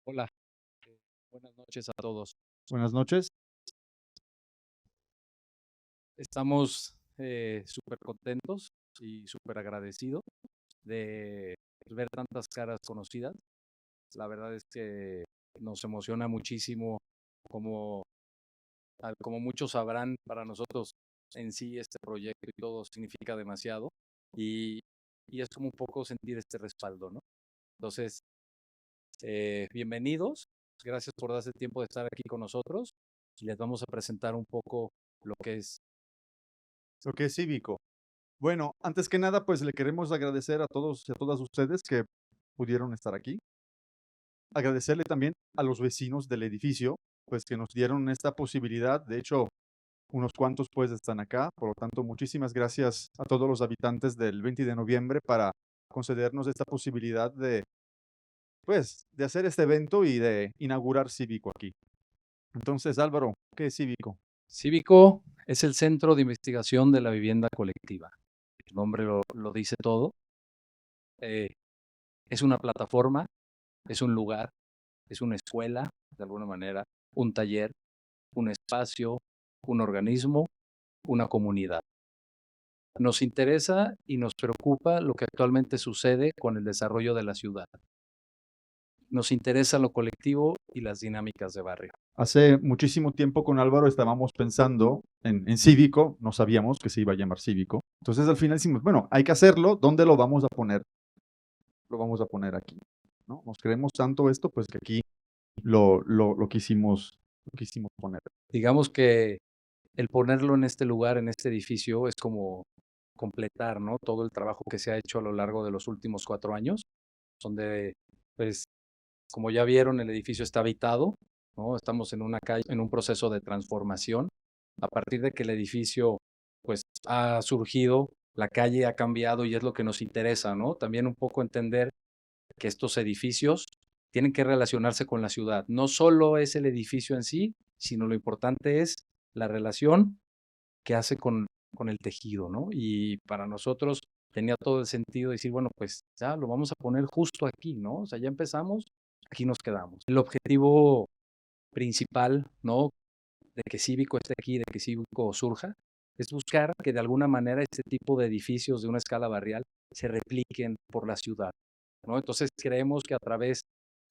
Hola, buenas noches a todos. Buenas noches. Estamos súper contentos y súper agradecidos de ver tantas caras conocidas. La verdad es que nos emociona muchísimo, como, como muchos sabrán, para nosotros en sí este proyecto y todo significa demasiado y, y es como un poco sentir este respaldo, ¿no? Entonces, bienvenidos, gracias por darse el tiempo de estar aquí con nosotros y les vamos a presentar un poco lo que es. Lo que es cívico. Bueno, antes que nada, pues le queremos agradecer a todos y a todas ustedes que pudieron estar aquí. Agradecerle también a los vecinos del edificio, pues que nos dieron esta posibilidad. De hecho, unos cuantos pues están acá. Por lo tanto, muchísimas gracias a todos los habitantes del 20 de noviembre para concedernos esta posibilidad de, pues, de hacer este evento y de inaugurar Cívico aquí. Entonces, Álvaro, ¿qué es Cívico? Cívico es el Centro de Investigación de la Vivienda Colectiva. El nombre lo dice todo. Eh, es una plataforma, es un lugar, es una escuela, de alguna manera, un taller, un espacio, un organismo, una comunidad. Nos interesa y nos preocupa lo que actualmente sucede con el desarrollo de la ciudad. Nos interesa lo colectivo y las dinámicas de barrio. Hace muchísimo tiempo con Álvaro estábamos pensando en Cívico, no sabíamos que se iba a llamar Cívico. Entonces al final decimos, bueno, hay que hacerlo, ¿dónde lo vamos a poner? Lo vamos a poner aquí, ¿no? Nos creemos tanto esto, pues que aquí lo quisimos poner. Digamos que el ponerlo en este lugar, en este edificio, es como completar, ¿no? Todo el trabajo que se ha hecho a lo largo de los últimos 4 años, donde, pues, como ya vieron, el edificio está habitado, ¿no? Estamos en una calle, en un proceso de transformación. A partir de que el edificio, pues, ha surgido, la calle ha cambiado y es lo que nos interesa, ¿no? También un poco entender que estos edificios tienen que relacionarse con la ciudad. No solo es el edificio en sí, sino lo importante es la relación que hace con el tejido, ¿no? Y para nosotros tenía todo el sentido decir, bueno, pues ya lo vamos a poner justo aquí, ¿no? O sea, ya empezamos, aquí nos quedamos. El objetivo principal, ¿no? De que Cívico esté aquí, de que Cívico surja, es buscar que de alguna manera este tipo de edificios de una escala barrial se repliquen por la ciudad, ¿no? Entonces creemos que a través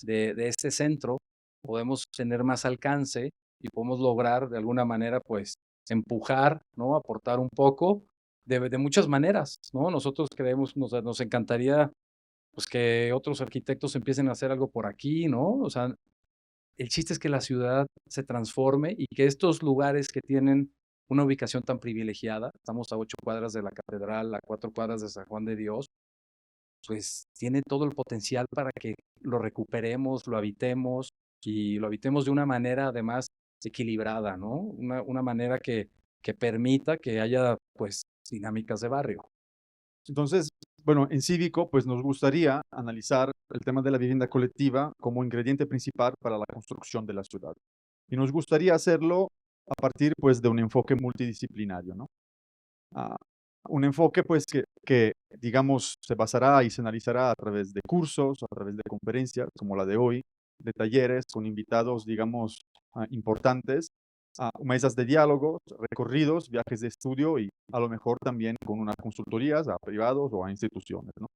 de este centro podemos tener más alcance y podemos lograr de alguna manera pues empujar, ¿no? Aportar un poco de muchas maneras, ¿no? Nosotros creemos, nos encantaría pues que otros arquitectos empiecen a hacer algo por aquí, ¿no? O sea, el chiste es que la ciudad se transforme y que estos lugares que tienen una ubicación tan privilegiada, estamos a 8 cuadras de la catedral, a 4 cuadras de San Juan de Dios, pues tiene todo el potencial para que lo recuperemos, lo habitemos y lo habitemos de una manera además equilibrada, ¿no? Una manera que permita que haya pues dinámicas de barrio. Entonces, bueno, en Cívico, pues nos gustaría analizar el tema de la vivienda colectiva como ingrediente principal para la construcción de la ciudad. Y nos gustaría hacerlo a partir, pues, de un enfoque multidisciplinario, ¿no? Ah, un enfoque, pues, que, digamos, se basará y se analizará a través de cursos, a través de conferencias, como la de hoy, de talleres con invitados, digamos, importantes, mesas de diálogo, recorridos, viajes de estudio y a lo mejor también con unas consultorías a privados o a instituciones, ¿no?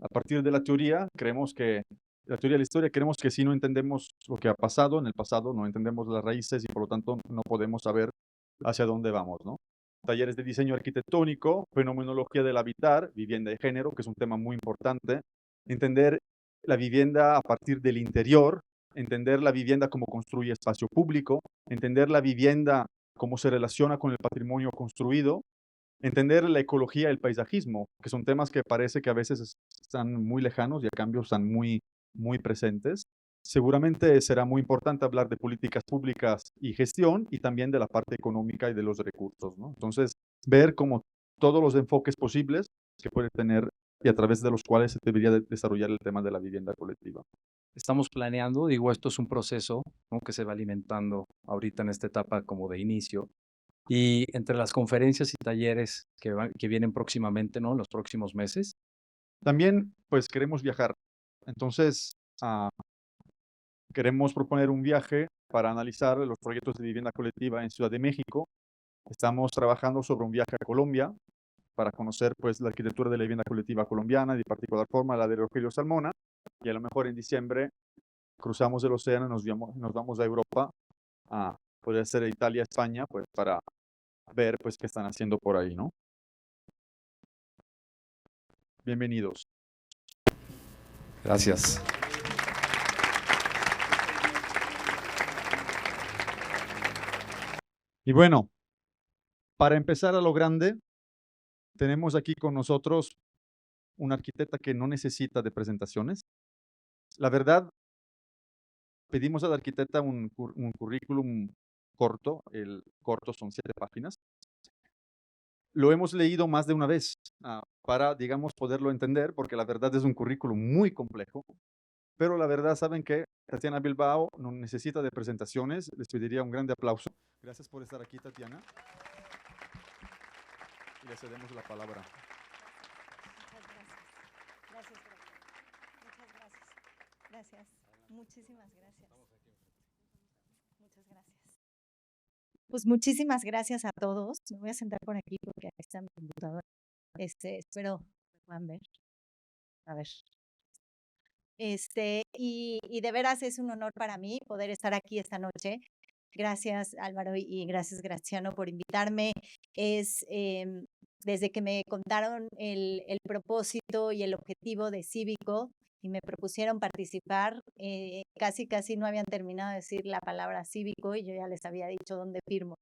A partir de la teoría, creemos que, la teoría de la historia, creemos que si no entendemos lo que ha pasado en el pasado, no entendemos las raíces y por lo tanto no podemos saber hacia dónde vamos, ¿no? Talleres de diseño arquitectónico, fenomenología del habitar, vivienda de género, que es un tema muy importante, entender la vivienda a partir del interior, entender la vivienda como construye espacio público, entender la vivienda cómo se relaciona con el patrimonio construido, entender la ecología y el paisajismo, que son temas que parece que a veces están muy lejanos y a cambio están muy, muy presentes. Seguramente será muy importante hablar de políticas públicas y gestión y también de la parte económica y de los recursos, ¿no? Entonces, ver cómo todos los enfoques posibles que puede tener y a través de los cuales se debería desarrollar el tema de la vivienda colectiva. Estamos planeando, digo, esto es un proceso, ¿no? Que se va alimentando ahorita en esta etapa como de inicio. Y entre las conferencias y talleres que vienen próximamente, ¿no? En los próximos meses, También, pues, queremos viajar. Entonces, queremos proponer un viaje para analizar los proyectos de vivienda colectiva en Ciudad de México. Estamos trabajando sobre un viaje a Colombia para conocer pues la arquitectura de la vivienda colectiva colombiana, de particular forma la de Rogelio Salmona, y a lo mejor en diciembre cruzamos el océano y nos vamos a Europa, a poder ser Italia, España, pues para ver pues qué están haciendo por ahí, ¿no? Bienvenidos. Gracias. Y bueno, para empezar a lo grande, tenemos aquí con nosotros una arquitecta que no necesita de presentaciones. La verdad, pedimos a la arquitecta un currículum corto, el corto son 7 páginas. Lo hemos leído más de una vez para, digamos, poderlo entender, porque la verdad es un currículum muy complejo. Pero la verdad, saben que Tatiana Bilbao no necesita de presentaciones. Les pediría un grande aplauso. Gracias por estar aquí, Tatiana. Y le cedemos la palabra. Muchas gracias. Gracias, Muchas gracias. Gracias. Muchísimas gracias. Muchas gracias. Pues muchísimas gracias a todos. Me voy a sentar por aquí porque aquí está mi computadora. Espero que puedan ver. A ver. Y de veras es un honor para mí poder estar aquí esta noche. Gracias, Álvaro, y gracias, Graciano, por invitarme. Desde que me contaron el propósito y el objetivo de Cívico y me propusieron participar, casi no habían terminado de decir la palabra cívico y yo ya les había dicho dónde firmo.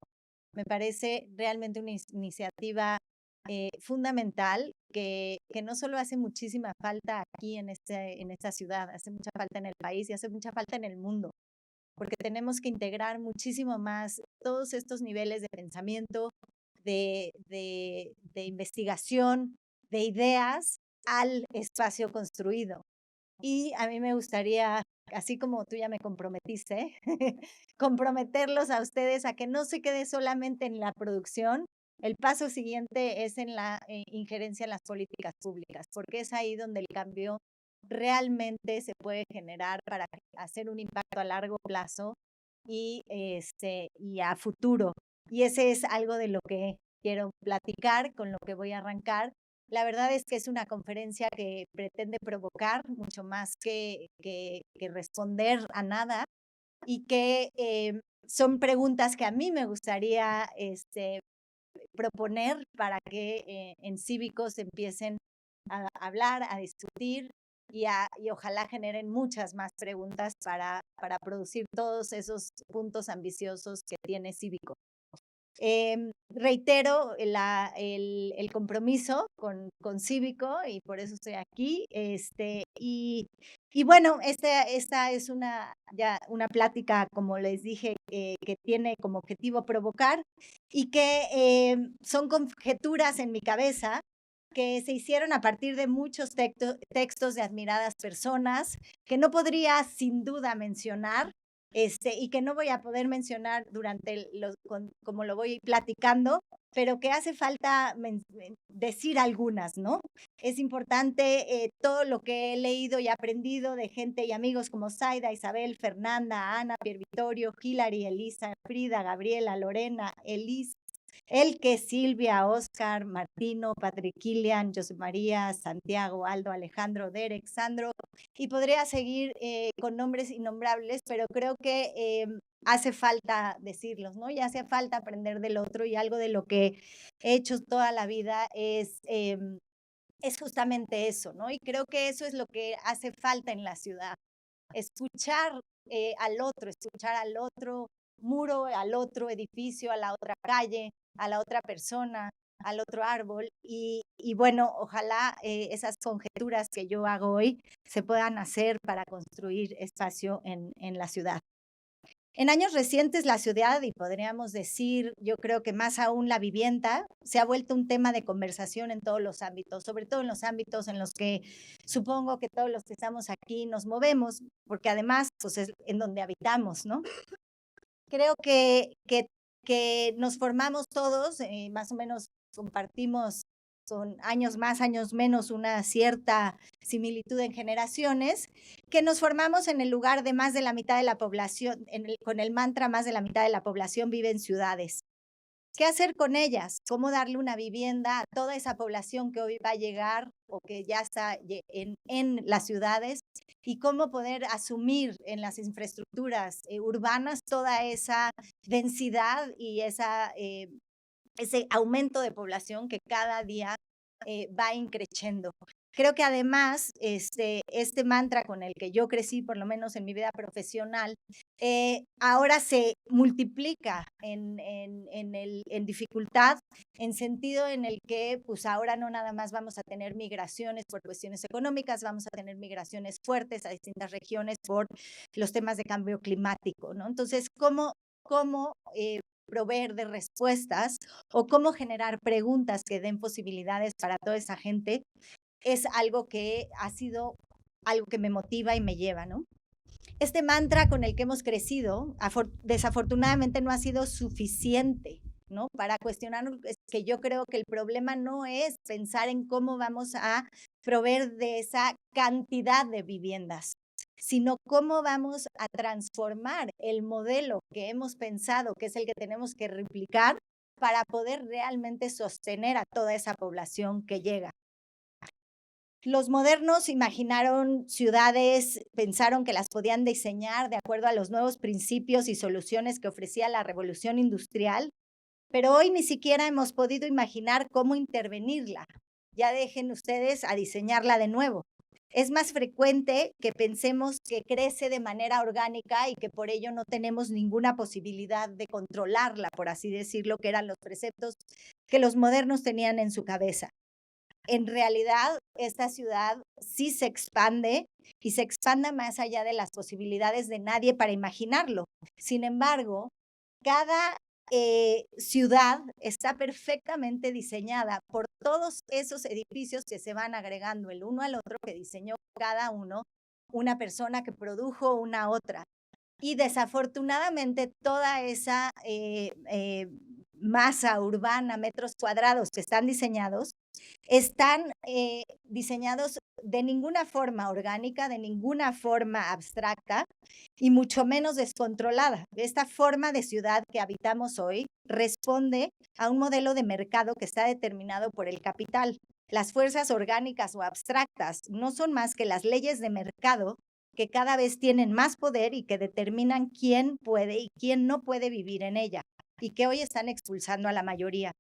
Me parece realmente una iniciativa fundamental que no solo hace muchísima falta aquí en esta ciudad, hace mucha falta en el país y hace mucha falta en el mundo, porque tenemos que integrar muchísimo más todos estos niveles de pensamiento, de investigación, de ideas al espacio construido. Y a mí me gustaría, así como tú ya me comprometiste, comprometerlos a ustedes a que no se quede solamente en la producción. El paso siguiente es en la injerencia en las políticas públicas, porque es ahí donde el cambio realmente se puede generar para hacer un impacto a largo plazo y a futuro. Y ese es algo de lo que quiero platicar, con lo que voy a arrancar. La verdad es que es una conferencia que pretende provocar mucho más que responder a nada y que son preguntas que a mí me gustaría proponer para que en Cívicos empiecen a hablar, a discutir y ojalá generen muchas más preguntas para producir todos esos puntos ambiciosos que tiene Cívico. Reitero el compromiso con Cívico y por eso estoy aquí. Y bueno, esta es una plática, como les dije, que tiene como objetivo provocar y que son conjeturas en mi cabeza que se hicieron a partir de muchos textos de admiradas personas que no podría sin duda mencionar y que no voy a poder mencionar durante como lo voy platicando, pero que hace falta decir algunas, ¿no? Es importante todo lo que he leído y aprendido de gente y amigos como Zaida, Isabel, Fernanda, Ana, Pier Vittorio, Hilary, Elisa, Frida, Gabriela, Lorena, Elise, Elke, Silvia, Oscar, Martino, Patrick, Kilian, José María, Santiago, Aldo, Alejandro, Derek, Sandro, y podría seguir con nombres innombrables, pero creo que hace falta decirlos, ¿no? Y hace falta aprender del otro, y algo de lo que he hecho toda la vida es justamente eso, ¿no? Y creo que eso es lo que hace falta en la ciudad, escuchar escuchar al otro muro, al otro edificio, a la otra calle, a la otra persona, al otro árbol y bueno, ojalá esas conjeturas que yo hago hoy se puedan hacer para construir espacio en la ciudad. En años recientes la ciudad, y podríamos decir, yo creo que más aún la vivienda, se ha vuelto un tema de conversación en todos los ámbitos, sobre todo en los ámbitos en los que supongo que todos los que estamos aquí nos movemos, porque además pues es en donde habitamos, ¿no? Creo que nos formamos todos, más o menos compartimos son años más, años menos, una cierta similitud en generaciones, que nos formamos en el lugar de más de la mitad de la población, con el mantra más de la mitad de la población vive en ciudades. ¿Qué hacer con ellas? ¿Cómo darle una vivienda a toda esa población que hoy va a llegar o que ya está en las ciudades? ¿Y cómo poder asumir en las infraestructuras urbanas toda esa densidad y ese aumento de población que cada día va increciendo? Creo que además este mantra con el que yo crecí, por lo menos en mi vida profesional, ahora se multiplica en dificultad, en sentido en el que pues ahora no nada más vamos a tener migraciones por cuestiones económicas, vamos a tener migraciones fuertes a distintas regiones por los temas de cambio climático, ¿no? Entonces, ¿cómo proveer de respuestas o cómo generar preguntas que den posibilidades para toda esa gente? Es algo que ha sido algo que me motiva y me lleva, ¿no? Este mantra con el que hemos crecido, desafortunadamente no ha sido suficiente, ¿no? Para cuestionar, es que yo creo que el problema no es pensar en cómo vamos a proveer de esa cantidad de viviendas, sino cómo vamos a transformar el modelo que hemos pensado, que es el que tenemos que replicar, para poder realmente sostener a toda esa población que llega. Los modernos imaginaron ciudades, pensaron que las podían diseñar de acuerdo a los nuevos principios y soluciones que ofrecía la revolución industrial, pero hoy ni siquiera hemos podido imaginar cómo intervenirla. Ya dejen ustedes a diseñarla de nuevo. Es más frecuente que pensemos que crece de manera orgánica y que por ello no tenemos ninguna posibilidad de controlarla, por así decirlo, que eran los preceptos que los modernos tenían en su cabeza. En realidad, esta ciudad sí se expande y se expande más allá de las posibilidades de nadie para imaginarlo. Sin embargo, cada ciudad está perfectamente diseñada por todos esos edificios que se van agregando el uno al otro, que diseñó cada uno una persona que produjo una otra. Y desafortunadamente toda esa masa urbana, metros cuadrados que están diseñados de ninguna forma orgánica, de ninguna forma abstracta y mucho menos descontrolada. Esta forma de ciudad que habitamos hoy responde a un modelo de mercado que está determinado por el capital. Las fuerzas orgánicas o abstractas no son más que las leyes de mercado que cada vez tienen más poder y que determinan quién puede y quién no puede vivir en ella, y que hoy están expulsando a la mayoría.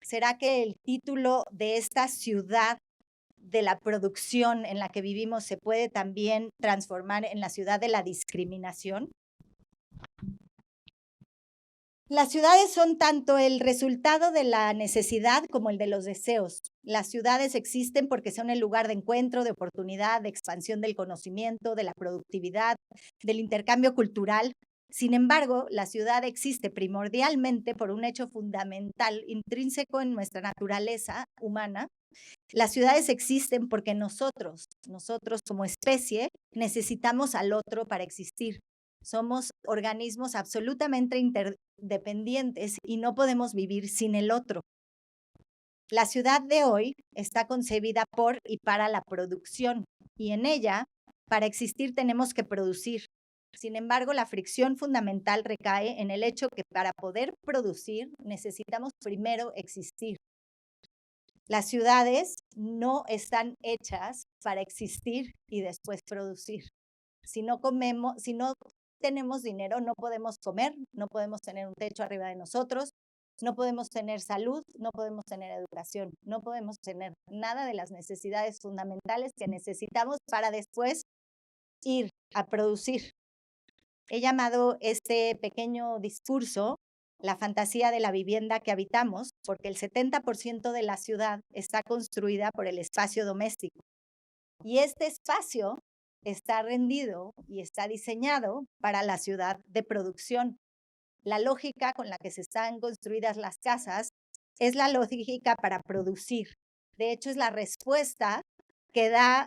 ¿Será que el título de esta ciudad de la producción en la que vivimos se puede también transformar en la ciudad de la discriminación? Las ciudades son tanto el resultado de la necesidad como el de los deseos. Las ciudades existen porque son el lugar de encuentro, de oportunidad, de expansión del conocimiento, de la productividad, del intercambio cultural. Sin embargo, la ciudad existe primordialmente por un hecho fundamental, intrínseco en nuestra naturaleza humana. Las ciudades existen porque nosotros como especie, necesitamos al otro para existir. Somos organismos absolutamente interdependientes y no podemos vivir sin el otro. La ciudad de hoy está concebida por y para la producción, y en ella, para existir, tenemos que producir. Sin embargo, la fricción fundamental recae en el hecho que para poder producir necesitamos primero existir. Las ciudades no están hechas para existir y después producir. Si no tenemos dinero, no podemos comer, no podemos tener un techo arriba de nosotros, no podemos tener salud, no podemos tener educación, no podemos tener nada de las necesidades fundamentales que necesitamos para después ir a producir. He llamado este pequeño discurso la fantasía de la vivienda que habitamos, porque el 70% de la ciudad está construida por el espacio doméstico. Y este espacio está rendido y está diseñado para la ciudad de producción. La lógica con la que se están construidas las casas es la lógica para producir. De hecho, es la respuesta que da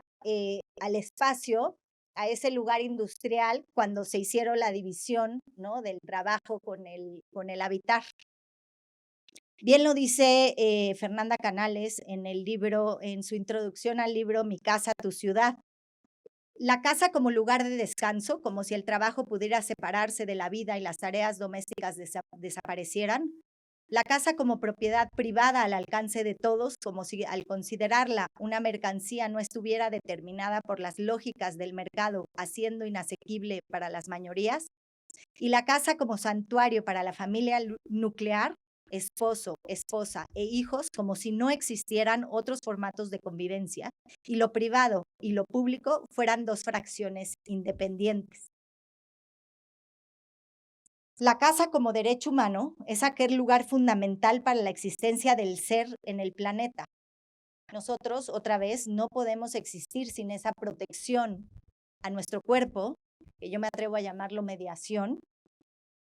al espacio, a ese lugar industrial, cuando se hicieron la división, ¿no?, del trabajo con el habitar. Bien lo dice Fernanda Canales en el libro, en su introducción al libro Mi casa, tu ciudad. La casa como lugar de descanso, como si el trabajo pudiera separarse de la vida y las tareas domésticas desaparecieran. La casa como propiedad privada al alcance de todos, como si al considerarla una mercancía no estuviera determinada por las lógicas del mercado, haciendo inasequible para las mayorías. Y la casa como santuario para la familia nuclear, esposo, esposa e hijos, como si no existieran otros formatos de convivencia y lo privado y lo público fueran dos fracciones independientes. La casa como derecho humano es aquel lugar fundamental para la existencia del ser en el planeta. Nosotros, otra vez, no podemos existir sin esa protección a nuestro cuerpo, que yo me atrevo a llamarlo mediación,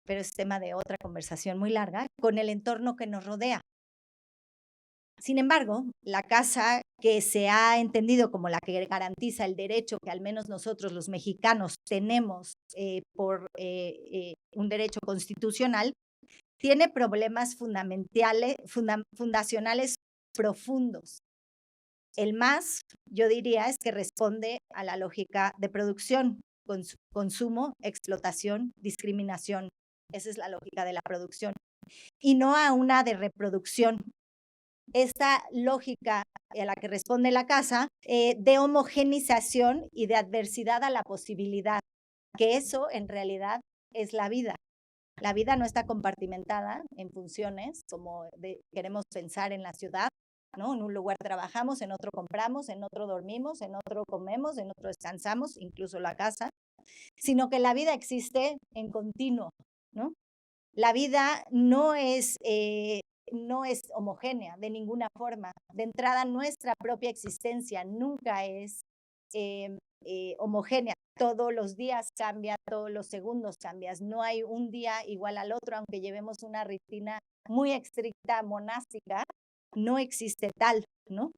pero es tema de otra conversación muy larga, con el entorno que nos rodea. Sin embargo, la casa que se ha entendido como la que garantiza el derecho que al menos nosotros los mexicanos tenemos por un derecho constitucional, tiene problemas fundacionales profundos. El más, yo diría, es que responde a la lógica de producción, consumo, explotación, discriminación. Esa es la lógica de la producción. Y no a una de reproducción. Esta lógica a la que responde la casa de homogenización y de adversidad a la posibilidad, que eso en realidad es la vida. La vida no está compartimentada en funciones como queremos pensar en la ciudad, ¿no? En un lugar trabajamos, en otro compramos, en otro dormimos, en otro comemos, en otro descansamos, incluso la casa, sino que la vida existe en continuo, ¿no? La vida no es homogénea de ninguna forma. De entrada, nuestra propia existencia nunca es homogénea. Todos los días cambia, todos los segundos cambias. No hay un día igual al otro, aunque llevemos una rutina muy estricta monástica, no existe tal, ¿no?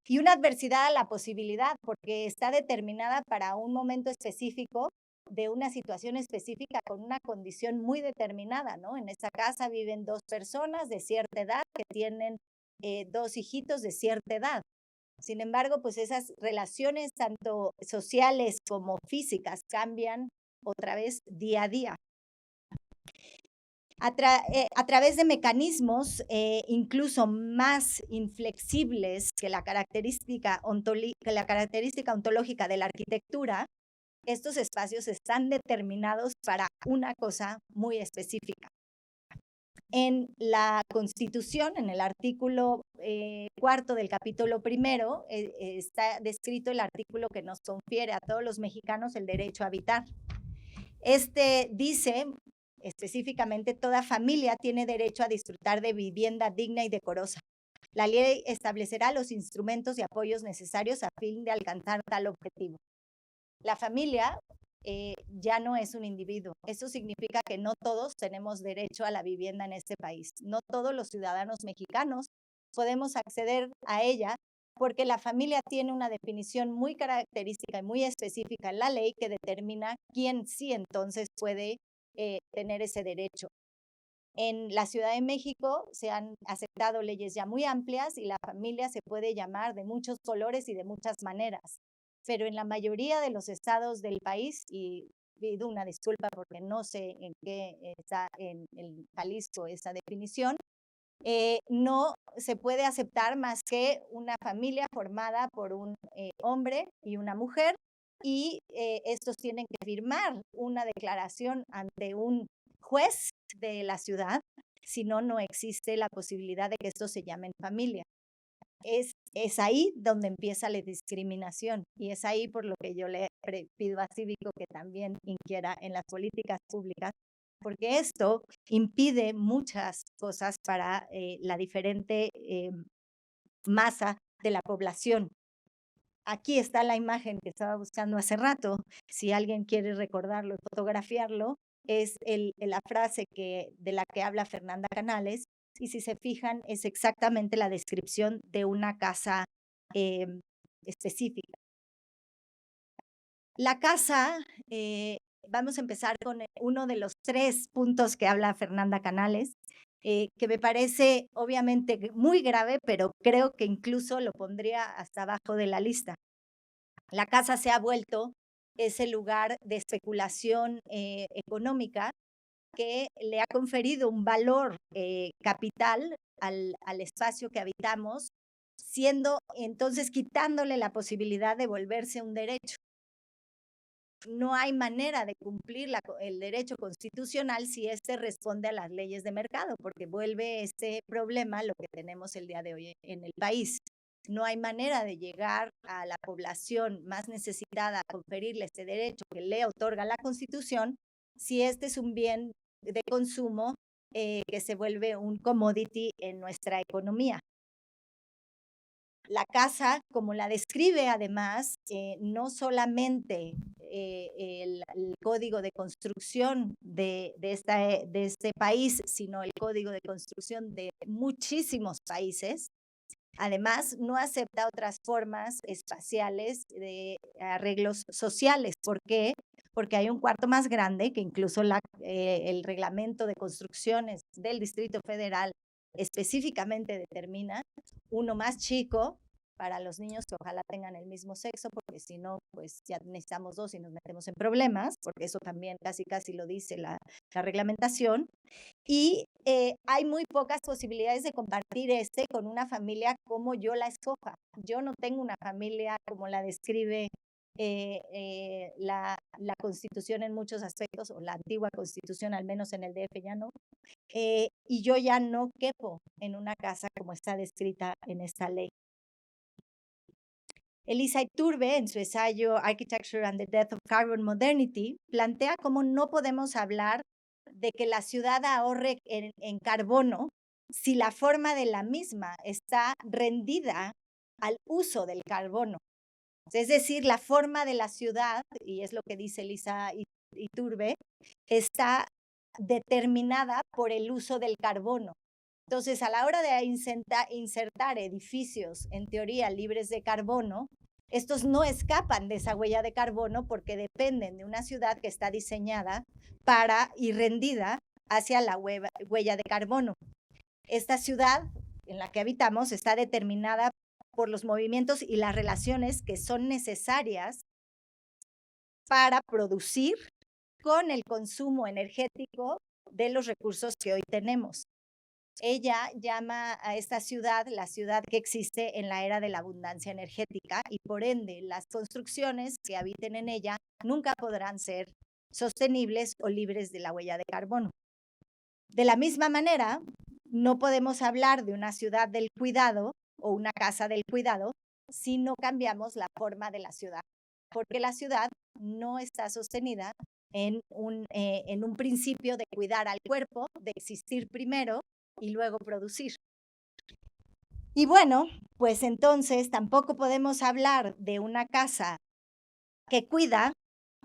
Y una adversidad a la posibilidad, porque está determinada para un momento específico de una situación específica con una condición muy determinada, ¿no? En esa casa viven dos personas de cierta edad que tienen dos hijitos de cierta edad. Sin embargo, pues esas relaciones tanto sociales como físicas cambian otra vez día a día. A través de mecanismos incluso más inflexibles que la característica ontológica de la arquitectura, estos espacios están determinados para una cosa muy específica. En la Constitución, en el artículo 4 del capítulo 1, está descrito el artículo que nos confiere a todos los mexicanos el derecho a habitar. Este dice específicamente: toda familia tiene derecho a disfrutar de vivienda digna y decorosa. La ley establecerá los instrumentos y apoyos necesarios a fin de alcanzar tal objetivo. La familia ya no es un individuo. Eso significa que no todos tenemos derecho a la vivienda en este país. No todos los ciudadanos mexicanos podemos acceder a ella porque la familia tiene una definición muy característica y muy específica en la ley que determina quién sí entonces puede tener ese derecho. En la Ciudad de México se han aceptado leyes ya muy amplias y la familia se puede llamar de muchos colores y de muchas maneras. Pero en la mayoría de los estados del país, y pido una disculpa porque no sé en qué está en Jalisco esa definición, no se puede aceptar más que una familia formada por un hombre y una mujer, y estos tienen que firmar una declaración ante un juez de la ciudad, si no, no existe la posibilidad de que estos se llamen familia. Es ahí donde empieza la discriminación y es ahí por lo que yo le pido a Cívico que también inquiera en las políticas públicas, porque esto impide muchas cosas para la diferente masa de la población. Aquí está la imagen que estaba buscando hace rato. Si alguien quiere recordarlo y fotografiarlo, es la frase de la que habla Fernanda Canales, y si se fijan es exactamente la descripción de una casa específica. La casa, vamos a empezar con uno de los 3 puntos que habla Fernanda Canales, que me parece obviamente muy grave, pero creo que incluso lo pondría hasta abajo de la lista. La casa se ha vuelto ese lugar de especulación económica que le ha conferido un valor capital al espacio que habitamos, siendo entonces quitándole la posibilidad de volverse un derecho. No hay manera de cumplir el derecho constitucional si éste responde a las leyes de mercado, porque vuelve este problema lo que tenemos el día de hoy en el país. No hay manera de llegar a la población más necesitada a conferirle este derecho que le otorga la Constitución si este es un bien de consumo que se vuelve un commodity en nuestra economía. La casa, como la describe además, no solamente el código de construcción de este país, sino el código de construcción de muchísimos países. Además, no acepta otras formas espaciales de arreglos sociales. ¿Por qué? Porque hay un cuarto más grande que incluso el reglamento de construcciones del Distrito Federal específicamente determina, uno más chico para los niños que ojalá tengan el mismo sexo, porque si no, pues ya necesitamos dos y nos metemos en problemas, porque eso también casi lo dice la reglamentación. Y hay muy pocas posibilidades de compartir con una familia como yo la escoja. Yo no tengo una familia como la describe la Constitución en muchos aspectos, o la antigua Constitución, al menos en el DF ya no. Y yo ya no quepo en una casa como está descrita en esta ley. Elisa Iturbe, en su ensayo Architecture and the Death of Carbon Modernity, plantea cómo no podemos hablar de que la ciudad ahorre en carbono si la forma de la misma está rendida al uso del carbono. Es decir, la forma de la ciudad, y es lo que dice Elisa Iturbe, está determinada por el uso del carbono. Entonces, a la hora de insertar edificios, en teoría, libres de carbono, estos no escapan de esa huella de carbono porque dependen de una ciudad que está diseñada para y rendida hacia la huella de carbono. Esta ciudad en la que habitamos está determinada por los movimientos y las relaciones que son necesarias para producir con el consumo energético de los recursos que hoy tenemos. Ella llama a esta ciudad la ciudad que existe en la era de la abundancia energética y por ende las construcciones que habiten en ella nunca podrán ser sostenibles o libres de la huella de carbono. De la misma manera, no podemos hablar de una ciudad del cuidado o una casa del cuidado si no cambiamos la forma de la ciudad, porque la ciudad no está sostenida en un principio de cuidar al cuerpo, de existir primero y luego producir. Y bueno, pues entonces tampoco podemos hablar de una casa que cuida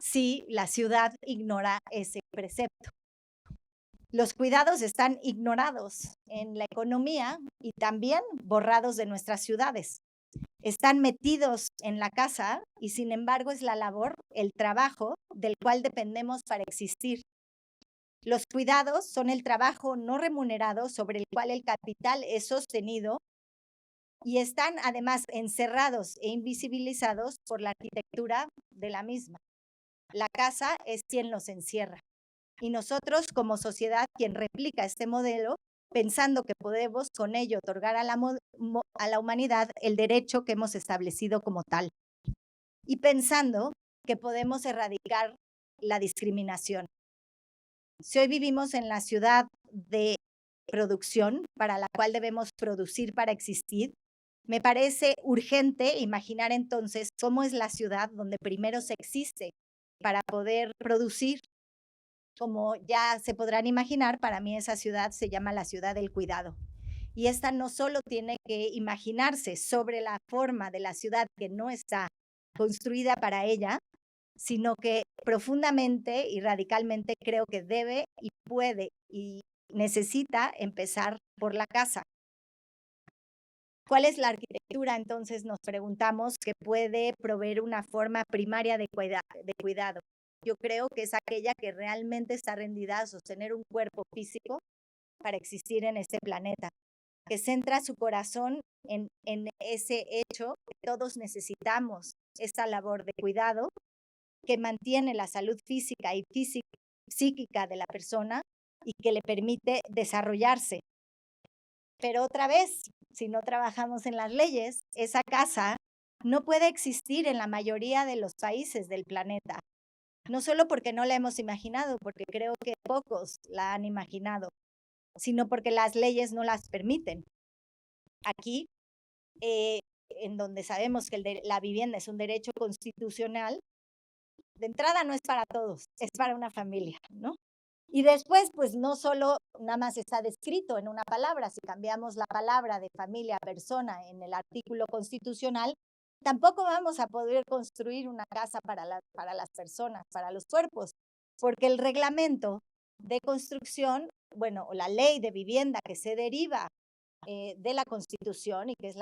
si la ciudad ignora ese precepto. Los cuidados están ignorados en la economía y también borrados de nuestras ciudades. Están metidos en la casa y sin embargo es la labor, el trabajo del cual dependemos para existir. Los cuidados son el trabajo no remunerado sobre el cual el capital es sostenido y están además encerrados e invisibilizados por la arquitectura de la misma. La casa es quien los encierra y nosotros como sociedad quien replica este modelo pensando que podemos con ello otorgar a la humanidad el derecho que hemos establecido como tal y pensando que podemos erradicar la discriminación. Si hoy vivimos en la ciudad de producción para la cual debemos producir para existir, me parece urgente imaginar entonces cómo es la ciudad donde primero se existe para poder producir. Como ya se podrán imaginar, para mí esa ciudad se llama la ciudad del cuidado. Y esta no solo tiene que imaginarse sobre la forma de la ciudad que no está construida para ella, sino que profundamente y radicalmente creo que debe y puede y necesita empezar por la casa. ¿Cuál es la arquitectura? Entonces nos preguntamos que puede proveer una forma primaria de cuidado. Yo creo que es aquella que realmente está rendida a sostener un cuerpo físico para existir en este planeta, que centra su corazón en ese hecho que todos necesitamos, esta labor de cuidado que mantiene la salud física y psíquica de la persona y que le permite desarrollarse. Pero otra vez, si no trabajamos en las leyes, esa casa no puede existir en la mayoría de los países del planeta. No solo porque no la hemos imaginado, porque creo que pocos la han imaginado, sino porque las leyes no las permiten. Aquí, en donde sabemos que la vivienda es un derecho constitucional, de entrada no es para todos, es para una familia, ¿no? Y después, pues no solo nada más está descrito en una palabra, si cambiamos la palabra de familia a persona en el artículo constitucional, tampoco vamos a poder construir una casa para las personas, para los cuerpos, porque el reglamento de construcción, bueno, o la ley de vivienda que se deriva de la Constitución y que es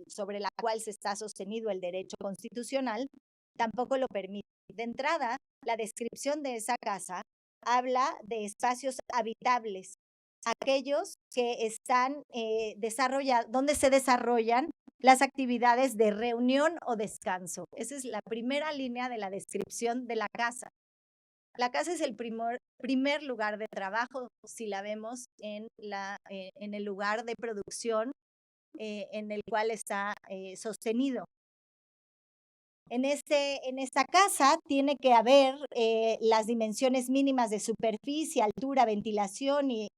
sobre la cual se está sostenido el derecho constitucional, tampoco lo permite. De entrada, la descripción de esa casa habla de espacios habitables, aquellos que están desarrollados, donde se desarrollan las actividades de reunión o descanso. Esa es la primera línea de la descripción de la casa. La casa es el primer lugar de trabajo, si la vemos en el lugar de producción en el cual está sostenido. En esta casa tiene que haber las dimensiones mínimas de superficie, altura, ventilación y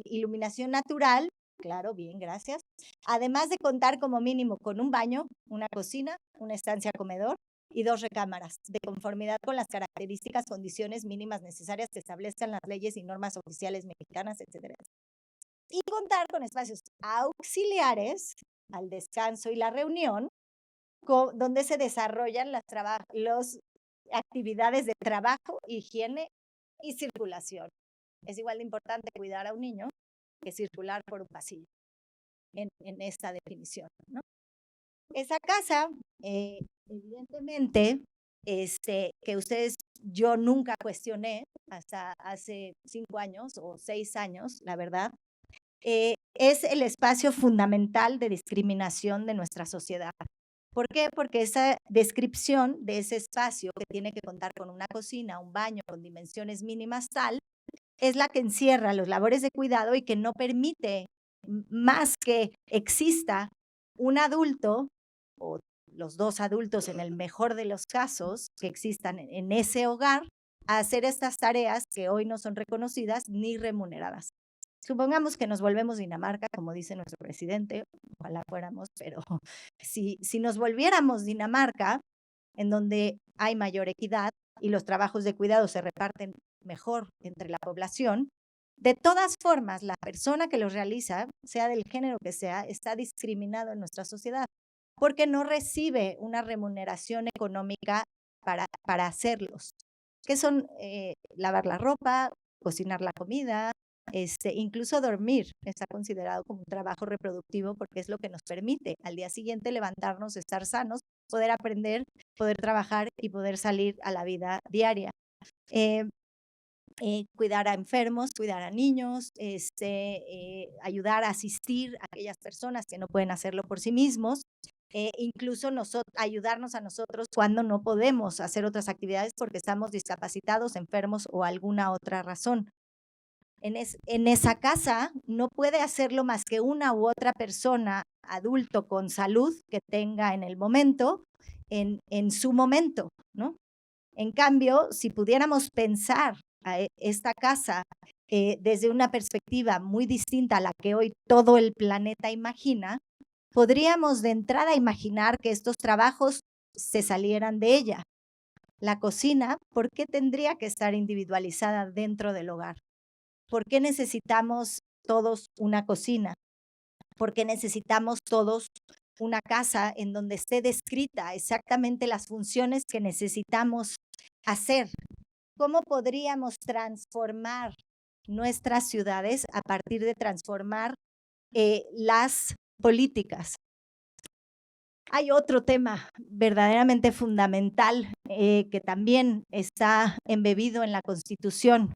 iluminación natural. Claro, bien, gracias. Además de contar como mínimo con un baño, una cocina, una estancia comedor y 2 recámaras, de conformidad con las características, condiciones mínimas necesarias que establezcan las leyes y normas oficiales mexicanas, etcétera. Y contar con espacios auxiliares al descanso y la reunión, donde se desarrollan las actividades de trabajo, higiene y circulación. Es igual de importante cuidar a un niño que circular por un pasillo en esta definición, ¿no? Esa casa, evidentemente, que yo nunca cuestioné hasta hace 5 años o 6 años, la verdad, es el espacio fundamental de discriminación de nuestra sociedad. ¿Por qué? Porque esa descripción de ese espacio que tiene que contar con una cocina, un baño con dimensiones mínimas tal, es la que encierra los labores de cuidado y que no permite más que exista un adulto o los 2 adultos en el mejor de los casos que existan en ese hogar a hacer estas tareas que hoy no son reconocidas ni remuneradas. Supongamos que nos volvemos Dinamarca, como dice nuestro presidente, ojalá fuéramos, pero si nos volviéramos Dinamarca, en donde hay mayor equidad y los trabajos de cuidado se reparten mejor entre la población, de todas formas, la persona que los realiza, sea del género que sea, está discriminado en nuestra sociedad, porque no recibe una remuneración económica para hacerlos, que son lavar la ropa, cocinar la comida, incluso dormir está considerado como un trabajo reproductivo porque es lo que nos permite al día siguiente levantarnos, estar sanos, poder aprender, poder trabajar y poder salir a la vida diaria. Cuidar a enfermos, cuidar a niños, ayudar a asistir a aquellas personas que no pueden hacerlo por sí mismos, incluso ayudarnos a nosotros cuando no podemos hacer otras actividades porque estamos discapacitados, enfermos o alguna otra razón. En esa casa no puede hacerlo más que una u otra persona adulto con salud que tenga en el momento, en su momento, ¿no? En cambio, si pudiéramos pensar a esta casa desde una perspectiva muy distinta a la que hoy todo el planeta imagina, podríamos de entrada imaginar que estos trabajos se salieran de ella. La cocina, ¿por qué tendría que estar individualizada dentro del hogar? ¿Por qué necesitamos todos una cocina? ¿Por qué necesitamos todos una casa en donde esté descrita exactamente las funciones que necesitamos hacer? ¿Cómo podríamos transformar nuestras ciudades a partir de transformar las políticas? Hay otro tema verdaderamente fundamental que también está embebido en la Constitución,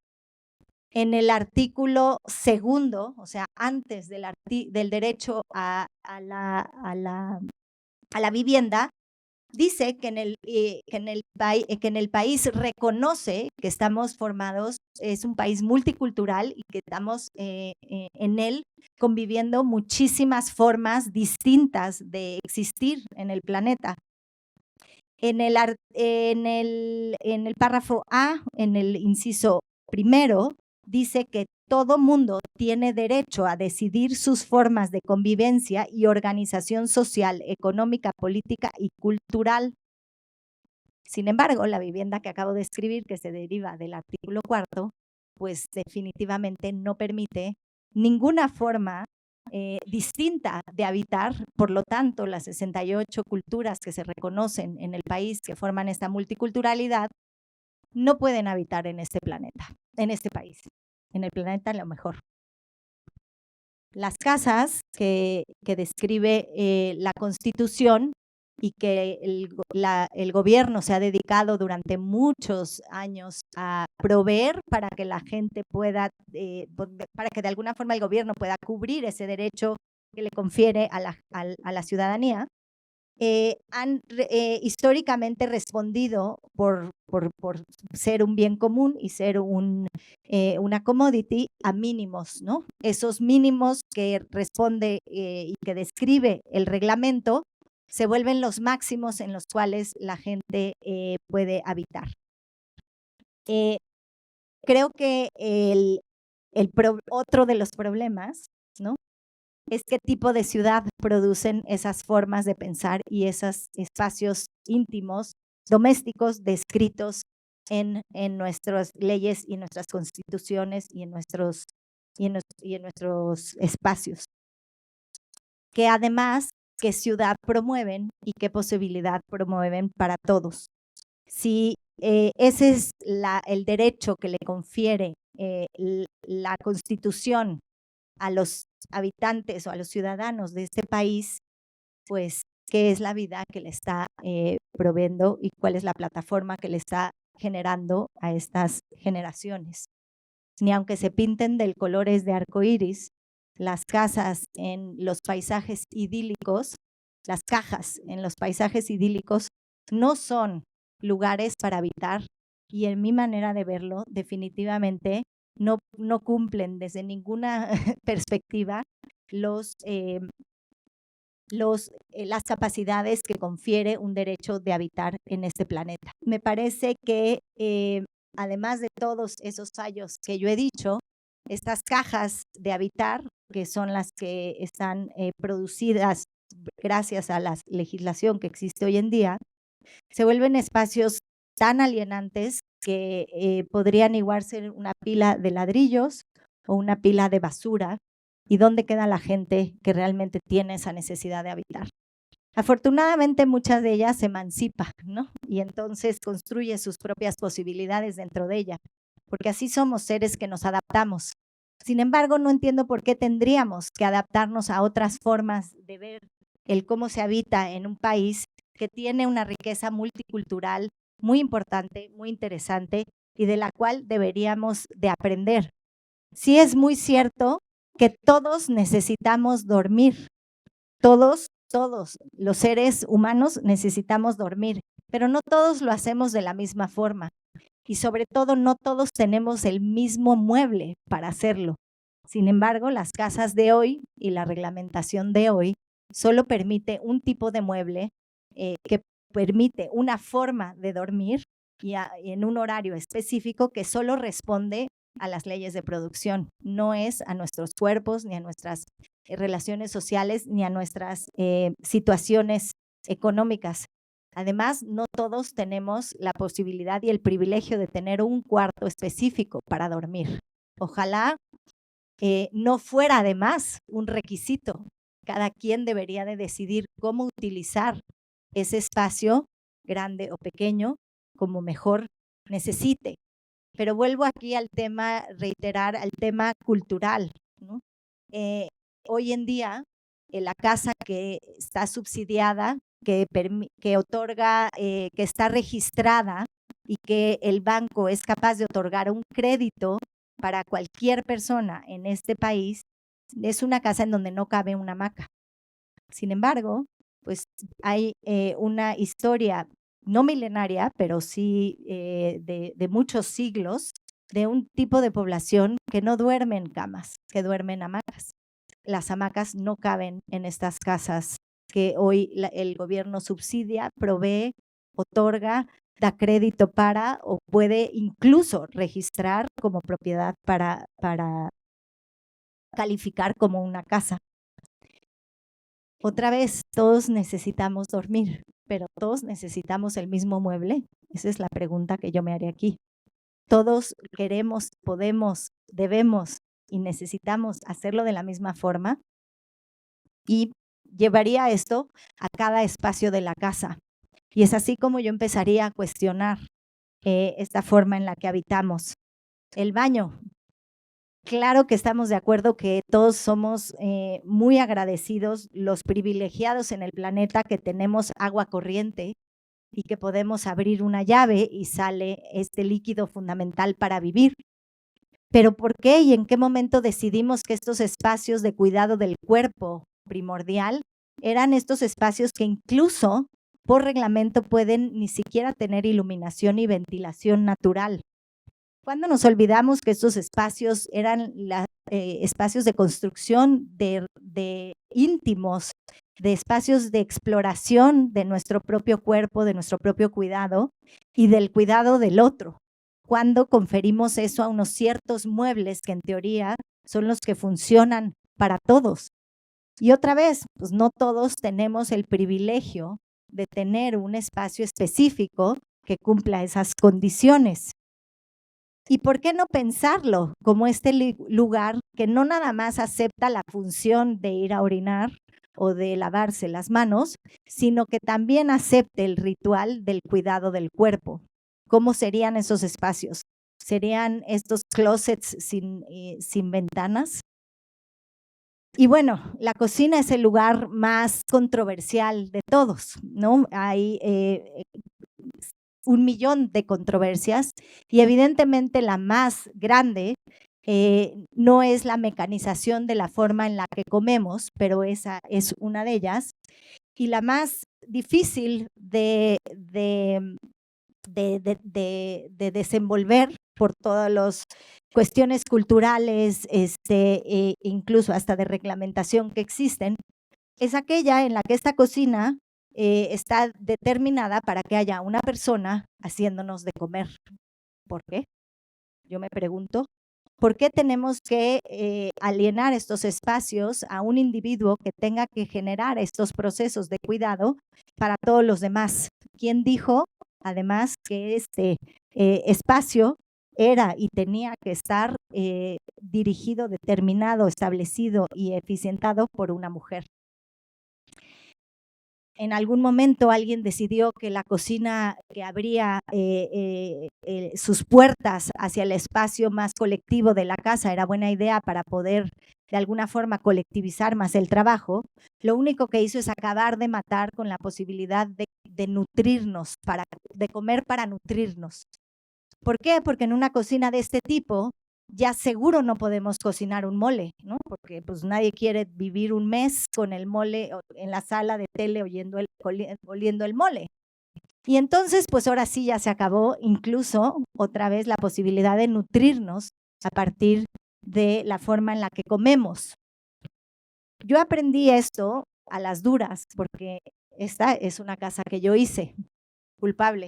En el artículo segundo, o sea, antes del derecho a la vivienda, dice que en el país reconoce que estamos formados, es un país multicultural y que estamos en él conviviendo muchísimas formas distintas de existir en el planeta. En el párrafo A, en el inciso primero, dice que todo mundo tiene derecho a decidir sus formas de convivencia y organización social, económica, política y cultural. Sin embargo, la vivienda que acabo de escribir, que se deriva del artículo cuarto, pues definitivamente no permite ninguna forma distinta de habitar. Por lo tanto, las 68 culturas que se reconocen en el país, que forman esta multiculturalidad, no pueden habitar en este planeta, en este país, en el planeta a lo mejor. Las casas que describe la Constitución y que el gobierno se ha dedicado durante muchos años a proveer para que la gente pueda, para que de alguna forma el gobierno pueda cubrir ese derecho que le confiere a la ciudadanía, han históricamente respondido por ser un bien común y ser una commodity a mínimos, ¿no? Esos mínimos que responde y que describe el reglamento se vuelven los máximos en los cuales la gente puede habitar. Creo que otro de los problemas, ¿no?, es qué tipo de ciudad producen esas formas de pensar y esos espacios íntimos, domésticos, descritos en nuestras leyes y nuestras constituciones y en nuestros espacios. Que además, qué ciudad promueven y qué posibilidad promueven para todos. Si ese es el derecho que le confiere la Constitución a los habitantes o a los ciudadanos de este país, pues qué es la vida que le está proveyendo y cuál es la plataforma que le está generando a estas generaciones. Ni aunque se pinten de colores de arcoíris, las casas en los paisajes idílicos, las cajas en los paisajes idílicos no son lugares para habitar, y en mi manera de verlo, definitivamente no cumplen desde ninguna perspectiva las capacidades que confiere un derecho de habitar en este planeta. Me parece que además de todos esos fallos que yo he dicho, estas cajas de habitar, que son las que están producidas gracias a la legislación que existe hoy en día, se vuelven espacios tan alienantes que podrían igual ser una pila de ladrillos o una pila de basura. ¿Y dónde queda la gente que realmente tiene esa necesidad de habitar? Afortunadamente, muchas de ellas se emancipan, ¿no? Y entonces construye sus propias posibilidades dentro de ella, porque así somos seres que nos adaptamos. Sin embargo, no entiendo por qué tendríamos que adaptarnos a otras formas de ver el cómo se habita en un país que tiene una riqueza multicultural muy importante, muy interesante, y de la cual deberíamos de aprender. Sí es muy cierto que todos necesitamos dormir, todos los seres humanos necesitamos dormir, pero no todos lo hacemos de la misma forma, y sobre todo no todos tenemos el mismo mueble para hacerlo. Sin embargo, las casas de hoy y la reglamentación de hoy solo permite un tipo de mueble que permite una forma de dormir y en un horario específico que solo responde a las leyes de producción, no es a nuestros cuerpos, ni a nuestras relaciones sociales, ni a nuestras situaciones económicas. Además, no todos tenemos la posibilidad y el privilegio de tener un cuarto específico para dormir. Ojalá no fuera además un requisito. Cada quien debería de decidir cómo utilizar ese espacio, grande o pequeño, como mejor necesite. Pero vuelvo aquí al tema, reiterar, al tema cultural, ¿no? Hoy en día, la casa que está subsidiada, que otorga, que está registrada y que el banco es capaz de otorgar un crédito para cualquier persona en este país es una casa en donde no cabe una hamaca. Sin embargo, pues hay una historia no milenaria, pero sí de muchos siglos, de un tipo de población que no duerme en camas, que duerme en hamacas. Las hamacas no caben en estas casas que hoy el gobierno subsidia, provee, otorga, da crédito para o puede incluso registrar como propiedad para calificar como una casa. Otra vez, todos necesitamos dormir, pero todos necesitamos el mismo mueble. Esa es la pregunta que yo me haré aquí. Todos queremos, podemos, debemos y necesitamos hacerlo de la misma forma. Y llevaría esto a cada espacio de la casa. Y es así como yo empezaría a cuestionar esta forma en la que habitamos. El baño. Claro que estamos de acuerdo que todos somos muy agradecidos, los privilegiados en el planeta, que tenemos agua corriente y que podemos abrir una llave y sale este líquido fundamental para vivir. Pero ¿por qué y en qué momento decidimos que estos espacios de cuidado del cuerpo primordial eran estos espacios que incluso por reglamento pueden ni siquiera tener iluminación y ventilación natural? ¿Cuándo nos olvidamos que estos espacios eran espacios de construcción de íntimos, de espacios de exploración de nuestro propio cuerpo, de nuestro propio cuidado y del cuidado del otro? ¿Cuándo conferimos eso a unos ciertos muebles que en teoría son los que funcionan para todos? Y otra vez, pues no todos tenemos el privilegio de tener un espacio específico que cumpla esas condiciones. ¿Y por qué no pensarlo como este lugar que no nada más acepta la función de ir a orinar o de lavarse las manos, sino que también acepte el ritual del cuidado del cuerpo? ¿Cómo serían esos espacios? ¿Serían estos closets sin ventanas? Y bueno, la cocina es el lugar más controversial de todos, ¿no? Hay 1,000,000 de controversias y evidentemente la más grande no es la mecanización de la forma en la que comemos, pero esa es una de ellas. Y la más difícil de desenvolver por todas las cuestiones culturales, incluso hasta de reglamentación que existen, es aquella en la que esta cocina está determinada para que haya una persona haciéndonos de comer. ¿Por qué? Yo me pregunto, ¿por qué tenemos que alienar estos espacios a un individuo que tenga que generar estos procesos de cuidado para todos los demás? ¿Quién dijo, además, que este espacio era y tenía que estar dirigido, determinado, establecido y eficientado por una mujer? En algún momento alguien decidió que la cocina que abría sus puertas hacia el espacio más colectivo de la casa era buena idea para poder de alguna forma colectivizar más el trabajo. Lo único que hizo es acabar de matar con la posibilidad de nutrirnos, de comer para nutrirnos. ¿Por qué? Porque en una cocina de este tipo ya seguro no podemos cocinar un mole, ¿no? Porque pues nadie quiere vivir un mes con el mole en la sala de tele oliendo el mole. Y entonces, pues ahora sí ya se acabó incluso otra vez la posibilidad de nutrirnos a partir de la forma en la que comemos. Yo aprendí esto a las duras, porque esta es una casa que yo hice, culpable.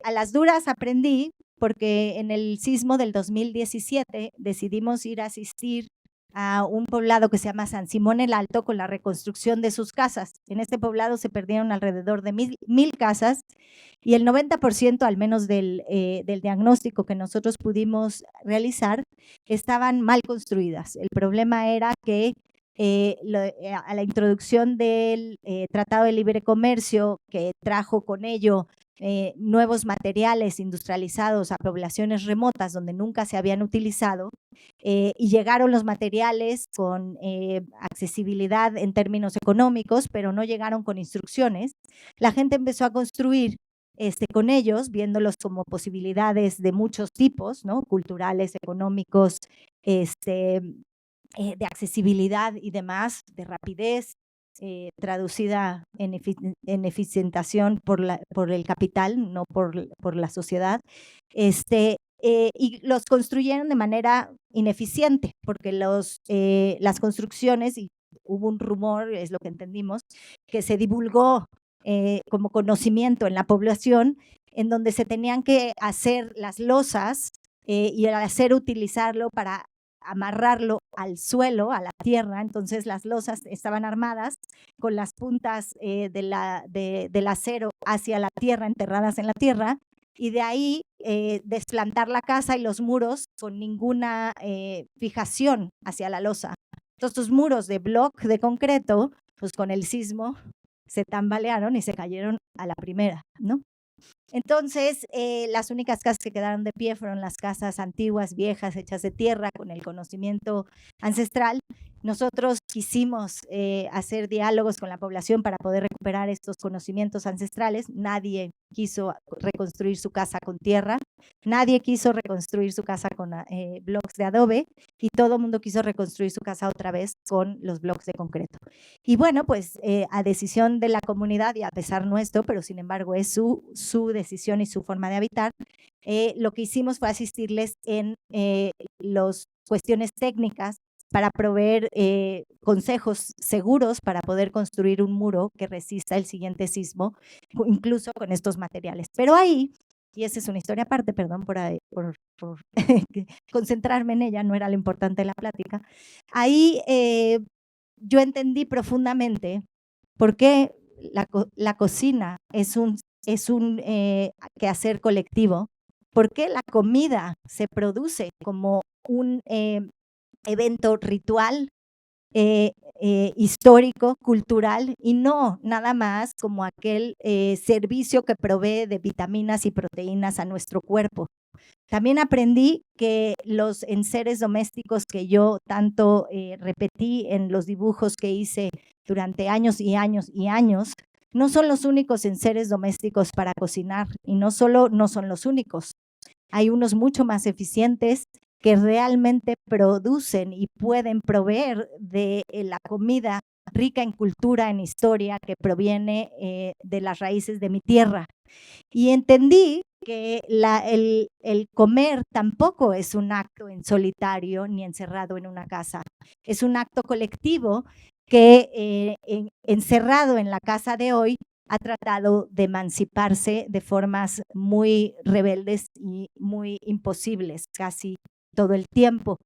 A las duras aprendí porque en el sismo del 2017 decidimos ir a asistir a un poblado que se llama San Simón el Alto con la reconstrucción de sus casas. En este poblado se perdieron alrededor de 1,000 casas y el 90% al menos del diagnóstico que nosotros pudimos realizar estaban mal construidas. El problema era que a la introducción del Tratado de Libre Comercio, que trajo con ello nuevos materiales industrializados a poblaciones remotas donde nunca se habían utilizado, y llegaron los materiales con accesibilidad en términos económicos, pero no llegaron con instrucciones. La gente empezó a construir con ellos, viéndolos como posibilidades de muchos tipos, ¿no? Culturales, económicos, de accesibilidad y demás, de rapidez, traducida en eficientación por el capital, no por la sociedad, y los construyeron de manera ineficiente, porque las construcciones, y hubo un rumor, es lo que entendimos, que se divulgó como conocimiento en la población, en donde se tenían que hacer las losas y al hacer utilizarlo para amarrarlo al suelo, a la tierra. Entonces las losas estaban armadas con las puntas del acero hacia la tierra, enterradas en la tierra, y de ahí desplantar la casa y los muros con ninguna fijación hacia la losa. Entonces los muros de bloc de concreto, pues con el sismo se tambalearon y se cayeron a la primera, ¿no? Entonces, las únicas casas que quedaron de pie fueron las casas antiguas, viejas, hechas de tierra, con el conocimiento ancestral. Nosotros quisimos hacer diálogos con la población para poder recuperar estos conocimientos ancestrales. Nadie quiso reconstruir su casa con tierra, nadie quiso reconstruir su casa con bloques de adobe, y todo el mundo quiso reconstruir su casa otra vez con los bloques de concreto. Y bueno, pues a decisión de la comunidad y a pesar nuestro, pero sin embargo es su decisión y su forma de habitar, lo que hicimos fue asistirles en las cuestiones técnicas para proveer consejos seguros para poder construir un muro que resista el siguiente sismo, incluso con estos materiales. Pero ahí, y esa es una historia aparte, perdón por concentrarme en ella, no era lo importante de la plática, ahí yo entendí profundamente por qué la cocina es un quehacer colectivo, por qué la comida se produce como un evento ritual, histórico, cultural, y no nada más como aquel servicio que provee de vitaminas y proteínas a nuestro cuerpo. También aprendí que los enseres domésticos que yo tanto repetí en los dibujos que hice durante años y años y años, no son los únicos enseres domésticos para cocinar, y no solo no son los únicos. Hay unos mucho más eficientes que realmente producen y pueden proveer de la comida rica en cultura, en historia, que proviene de las raíces de mi tierra. Y entendí que el comer tampoco es un acto en solitario ni encerrado en una casa. Es un acto colectivo que encerrado en la casa de hoy ha tratado de emanciparse de formas muy rebeldes y muy imposibles casi todo el tiempo.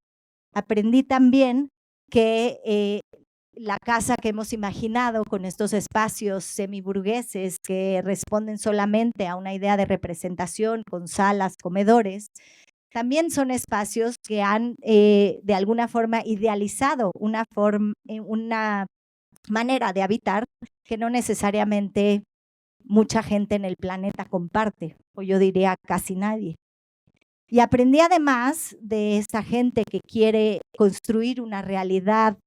Aprendí también que la casa que hemos imaginado con estos espacios semiburgueses que responden solamente a una idea de representación con salas, comedores, también son espacios que han de alguna forma idealizado una manera de habitar que no necesariamente mucha gente en el planeta comparte, o yo diría casi nadie. Y aprendí además de esta gente que quiere construir una realidad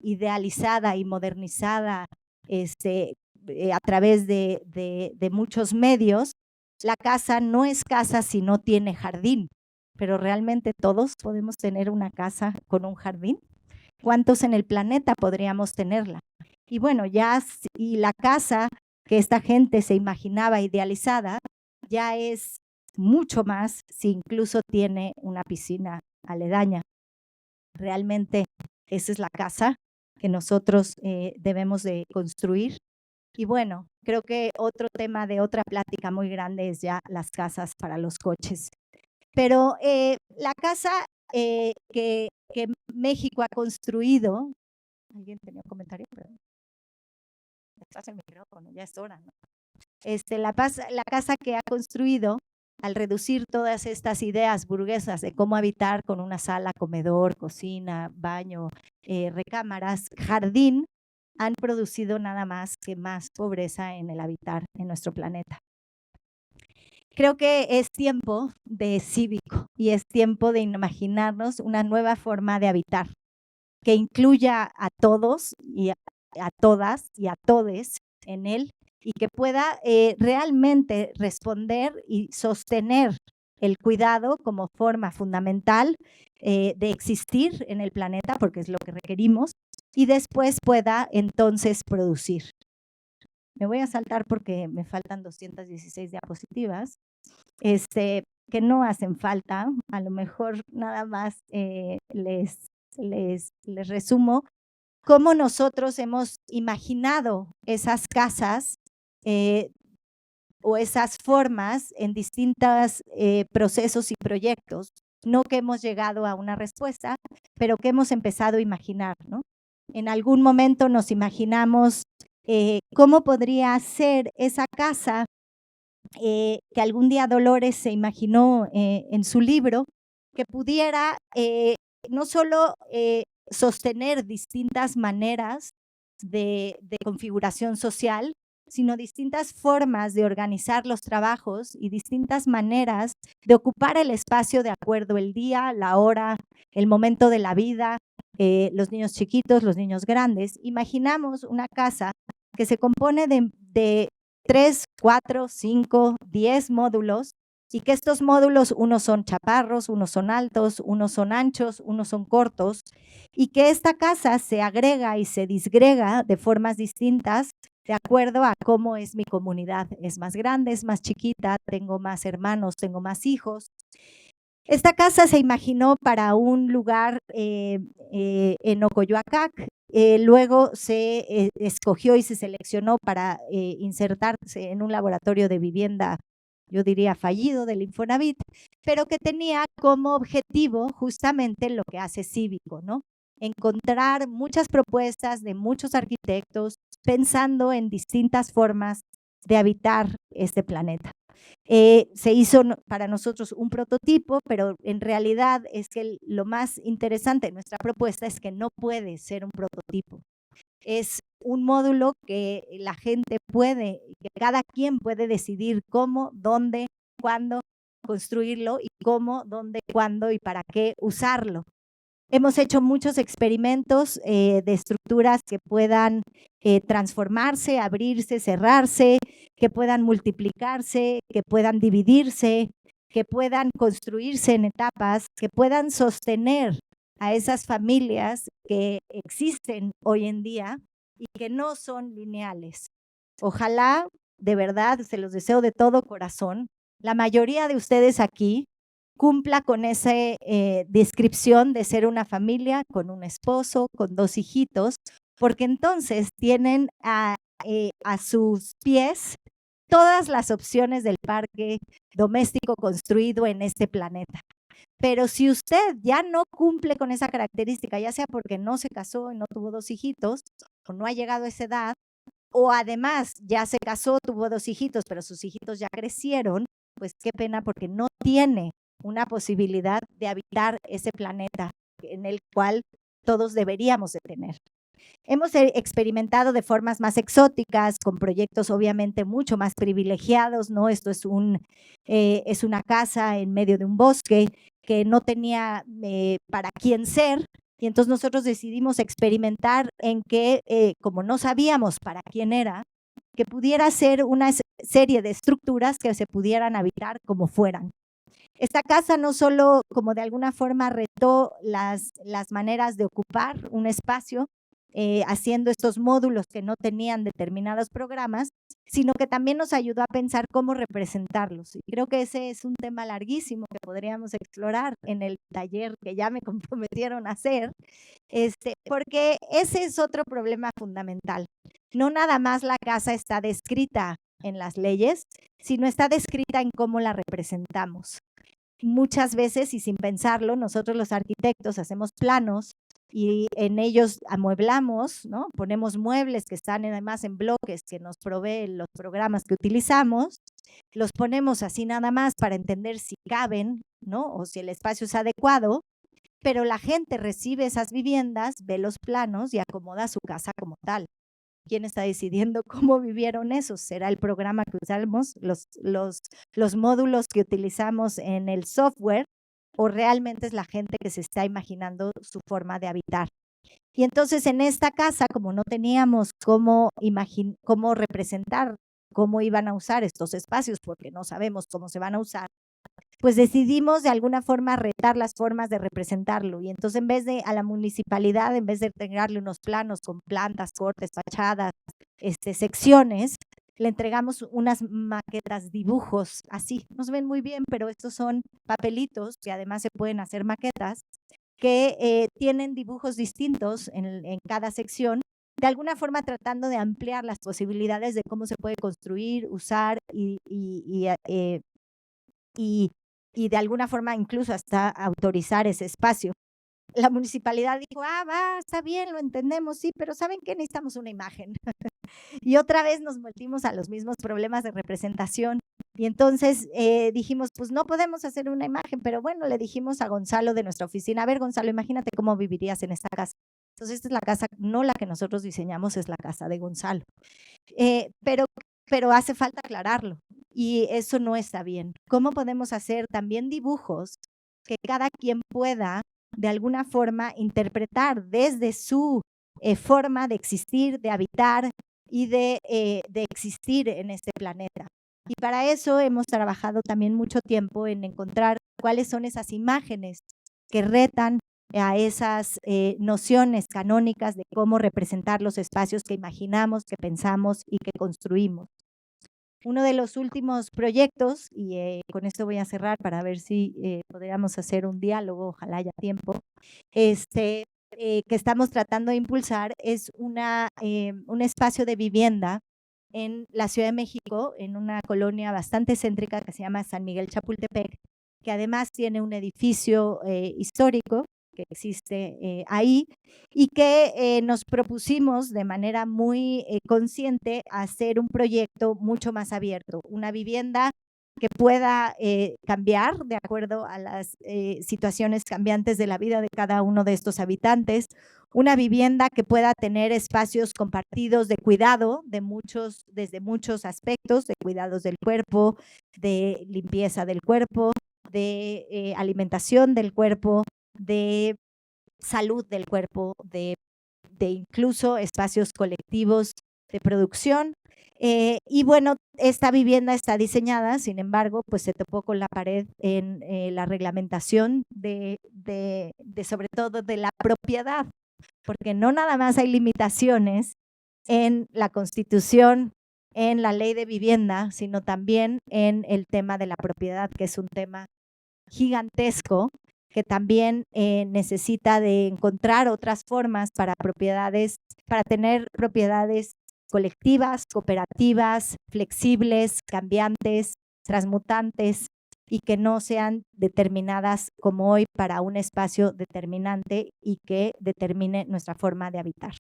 idealizada y modernizada a través de muchos medios. La casa no es casa si no tiene jardín, pero realmente todos podemos tener una casa con un jardín. ¿Cuántos en el planeta podríamos tenerla? Y bueno, y la casa que esta gente se imaginaba idealizada ya es mucho más si incluso tiene una piscina aledaña. Realmente esa es la casa que nosotros debemos de construir. Y bueno, creo que otro tema de otra plática muy grande es ya las casas para los coches. Pero la casa que México ha construido, ¿alguien tenía un comentario? Estás el micrófono, ya es hora, ¿no? La casa que ha construido, al reducir todas estas ideas burguesas de cómo habitar con una sala, comedor, cocina, baño, recámaras, jardín, han producido nada más que más pobreza en el habitar en nuestro planeta. Creo que es tiempo de cívico y es tiempo de imaginarnos una nueva forma de habitar que incluya a todos y a todas y a todes en él, y que pueda realmente responder y sostener el cuidado como forma fundamental de existir en el planeta, porque es lo que requerimos, y después pueda entonces producir. Me voy a saltar porque me faltan 216 diapositivas, que no hacen falta, a lo mejor nada más les resumo cómo nosotros hemos imaginado esas casas o esas formas en distintos procesos y proyectos, no que hemos llegado a una respuesta, pero que hemos empezado a imaginar, ¿no? En algún momento nos imaginamos cómo podría ser esa casa que algún día Dolores se imaginó en su libro, que pudiera no solo sostener distintas maneras de configuración social, sino distintas formas de organizar los trabajos y distintas maneras de ocupar el espacio de acuerdo el día, la hora, el momento de la vida, los niños chiquitos, los niños grandes. Imaginamos una casa que se compone de 3, 4, 5, 10 módulos, y que estos módulos, unos son chaparros, unos son altos, unos son anchos, unos son cortos, y que esta casa se agrega y se disgrega de formas distintas de acuerdo a cómo es mi comunidad. Es más grande, es más chiquita, tengo más hermanos, tengo más hijos. Esta casa se imaginó para un lugar en Ocoyoacac, luego se escogió y se seleccionó para insertarse en un laboratorio de vivienda, yo diría fallido, del Infonavit, pero que tenía como objetivo justamente lo que hace Cívico, ¿no? Encontrar muchas propuestas de muchos arquitectos pensando en distintas formas de habitar este planeta. Se hizo para nosotros un prototipo, pero en realidad es que lo más interesante de nuestra propuesta es que no puede ser un prototipo. Es un módulo que la gente puede, que cada quien puede decidir cómo, dónde, cuándo construirlo y cómo, dónde, cuándo y para qué usarlo. Hemos hecho muchos experimentos de estructuras que puedan transformarse, abrirse, cerrarse, que puedan multiplicarse, que puedan dividirse, que puedan construirse en etapas, que puedan sostener a esas familias que existen hoy en día y que no son lineales. Ojalá, de verdad, se los deseo de todo corazón, la mayoría de ustedes aquí cumpla con esa descripción de ser una familia con un esposo, con 2 hijitos, porque entonces tienen a sus pies todas las opciones del parque doméstico construido en este planeta. Pero si usted ya no cumple con esa característica, ya sea porque no se casó y no tuvo 2 hijitos, o no ha llegado a esa edad, o además ya se casó, tuvo 2 hijitos, pero sus hijitos ya crecieron, pues qué pena porque no tiene una posibilidad de habitar ese planeta en el cual todos deberíamos de tener. Hemos experimentado de formas más exóticas, con proyectos obviamente mucho más privilegiados, ¿no? Esto es una casa en medio de un bosque que no tenía para quién ser, y entonces nosotros decidimos experimentar en que, como no sabíamos para quién era, que pudiera ser una serie de estructuras que se pudieran habitar como fueran. Esta casa no solo como de alguna forma retó las maneras de ocupar un espacio, haciendo estos módulos que no tenían determinados programas, sino que también nos ayudó a pensar cómo representarlos. Y creo que ese es un tema larguísimo que podríamos explorar en el taller que ya me comprometieron a hacer, porque ese es otro problema fundamental. No nada más la casa está descrita en las leyes, sino está descrita en cómo la representamos. Muchas veces, y sin pensarlo, nosotros los arquitectos hacemos planos y en ellos amueblamos, ¿no? Ponemos muebles que están además en bloques que nos proveen los programas que utilizamos, los ponemos así nada más para entender si caben, ¿no? O si el espacio es adecuado, pero la gente recibe esas viviendas, ve los planos y acomoda su casa como tal. ¿Quién está decidiendo cómo vivieron esos? ¿Será el programa que usamos, los módulos que utilizamos en el software, o realmente es la gente que se está imaginando su forma de habitar? Y entonces en esta casa, como no teníamos cómo representar cómo iban a usar estos espacios, porque no sabemos cómo se van a usar, pues decidimos de alguna forma retar las formas de representarlo. Y entonces en vez de a la municipalidad, en vez de entregarle unos planos con plantas, cortes, fachadas, secciones, le entregamos unas maquetas, dibujos, así, no se ven muy bien, pero estos son papelitos que además se pueden hacer maquetas, que tienen dibujos distintos en cada sección, de alguna forma tratando de ampliar las posibilidades de cómo se puede construir, usar y de alguna forma incluso hasta autorizar ese espacio. La municipalidad dijo, está bien, lo entendemos, sí, pero ¿saben qué? Necesitamos una imagen. Y otra vez nos metimos a los mismos problemas de representación. Y entonces dijimos, pues no podemos hacer una imagen, pero bueno, le dijimos a Gonzalo de nuestra oficina, a ver, Gonzalo, imagínate cómo vivirías en esta casa. Entonces esta es la casa, no la que nosotros diseñamos, es la casa de Gonzalo. Pero hace falta aclararlo y eso no está bien. ¿Cómo podemos hacer también dibujos que cada quien pueda de alguna forma interpretar desde su forma de existir, de habitar y de existir en este planeta? Y para eso hemos trabajado también mucho tiempo en encontrar cuáles son esas imágenes que retan a esas nociones canónicas de cómo representar los espacios que imaginamos, que pensamos y que construimos. Uno de los últimos proyectos, y con esto voy a cerrar para ver si podríamos hacer un diálogo, ojalá haya tiempo, que estamos tratando de impulsar es un espacio de vivienda en la Ciudad de México, en una colonia bastante céntrica que se llama San Miguel Chapultepec, que además tiene un edificio histórico que existe ahí y que nos propusimos de manera muy consciente hacer un proyecto mucho más abierto, una vivienda que pueda cambiar de acuerdo a las situaciones cambiantes de la vida de cada uno de estos habitantes, una vivienda que pueda tener espacios compartidos de cuidado desde muchos aspectos, de cuidados del cuerpo, de limpieza del cuerpo, de alimentación del cuerpo, de salud del cuerpo, de incluso espacios colectivos de producción. Y bueno, esta vivienda está diseñada, sin embargo, pues se topó con la pared en la reglamentación sobre todo de la propiedad, porque no nada más hay limitaciones en la Constitución, en la ley de vivienda, sino también en el tema de la propiedad, que es un tema gigantesco que también necesita de encontrar otras formas para tener propiedades colectivas, cooperativas, flexibles, cambiantes, transmutantes y que no sean determinadas como hoy para un espacio determinante y que determine nuestra forma de habitar.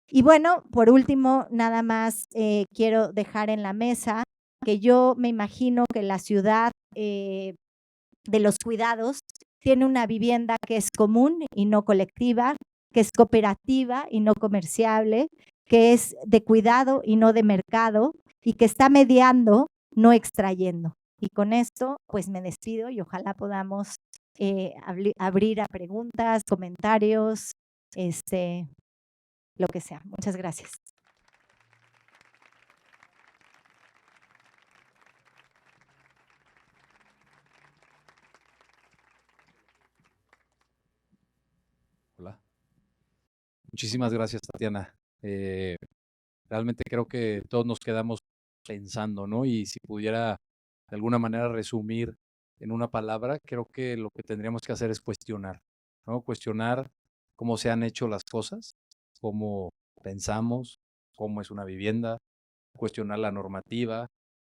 Y bueno, por último, nada más quiero dejar en la mesa que yo me imagino que la ciudad de los cuidados tiene una vivienda que es común y no colectiva, que es cooperativa y no comerciable, que es de cuidado y no de mercado y que está mediando, no extrayendo. Y con esto, pues me despido y ojalá podamos abrir a preguntas, comentarios, lo que sea. Muchas gracias. Hola. Muchísimas gracias, Tatiana. Realmente creo que todos nos quedamos pensando, ¿no? Y si pudiera de alguna manera resumir en una palabra, creo que lo que tendríamos que hacer es cuestionar, ¿no? Cuestionar cómo se han hecho las cosas, cómo pensamos, cómo es una vivienda, cuestionar la normativa,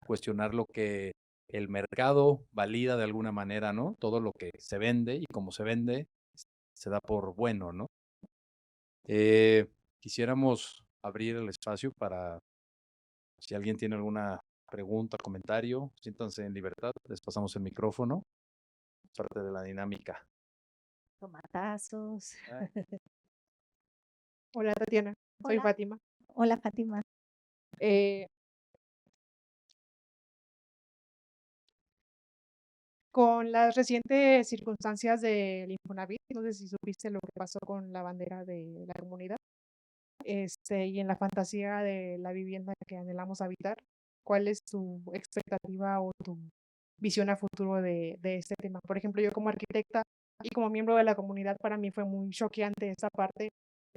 cuestionar lo que el mercado valida de alguna manera, ¿no? Todo lo que se vende y cómo se vende se da por bueno, ¿no? Quisiéramos abrir el espacio para si alguien tiene alguna pregunta, comentario, siéntanse en libertad, les pasamos el micrófono, parte de la dinámica. Tomatazos. Hola Tatiana, soy Hola. Fátima. Hola, Fátima. Con las recientes circunstancias del Infonavit, no sé si supiste lo que pasó con la bandera de la comunidad, y en la fantasía de la vivienda que anhelamos habitar, ¿cuál es tu expectativa o tu visión a futuro de este tema? Por ejemplo, yo como arquitecta y como miembro de la comunidad, para mí fue muy choqueante esta parte,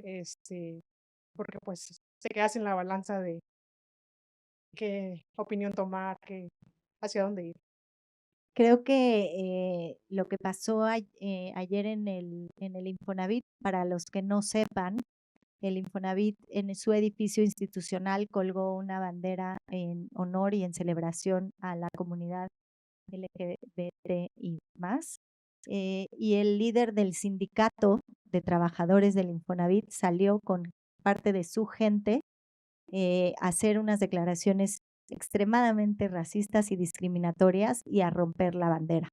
este, porque pues te quedas en la balanza de qué opinión tomar, hacia dónde ir. Creo que lo que pasó ayer en el Infonavit, para los que no sepan, el Infonavit en su edificio institucional colgó una bandera en honor y en celebración a la comunidad LGBT y más. Y el líder del sindicato de trabajadores del Infonavit salió con parte de su gente a hacer unas declaraciones extremadamente racistas y discriminatorias y a romper la bandera.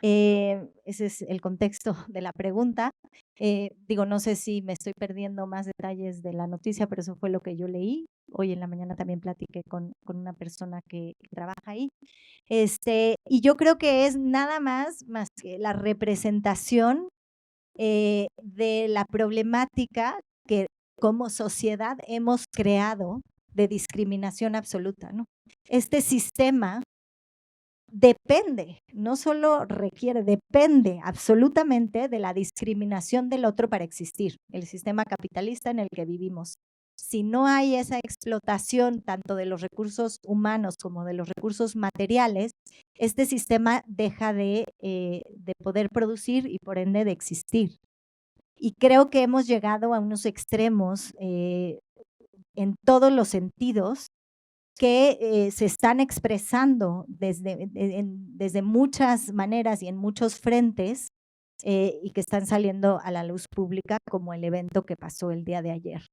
Ese es el contexto de la pregunta. Digo, no sé si me estoy perdiendo más detalles de la noticia, pero eso fue lo que yo leí. Hoy en la mañana también platiqué con una persona que trabaja ahí. Y yo creo que es nada más que la representación de la problemática que como sociedad hemos creado de discriminación absoluta, ¿no? Este sistema depende, no solo requiere, depende absolutamente de la discriminación del otro para existir, el sistema capitalista en el que vivimos. Si no hay esa explotación tanto de los recursos humanos como de los recursos materiales, este sistema deja de poder producir y por ende de existir. Y creo que hemos llegado a unos extremos en todos los sentidos que se están expresando desde muchas maneras y en muchos frentes y que están saliendo a la luz pública como el evento que pasó el día de ayer.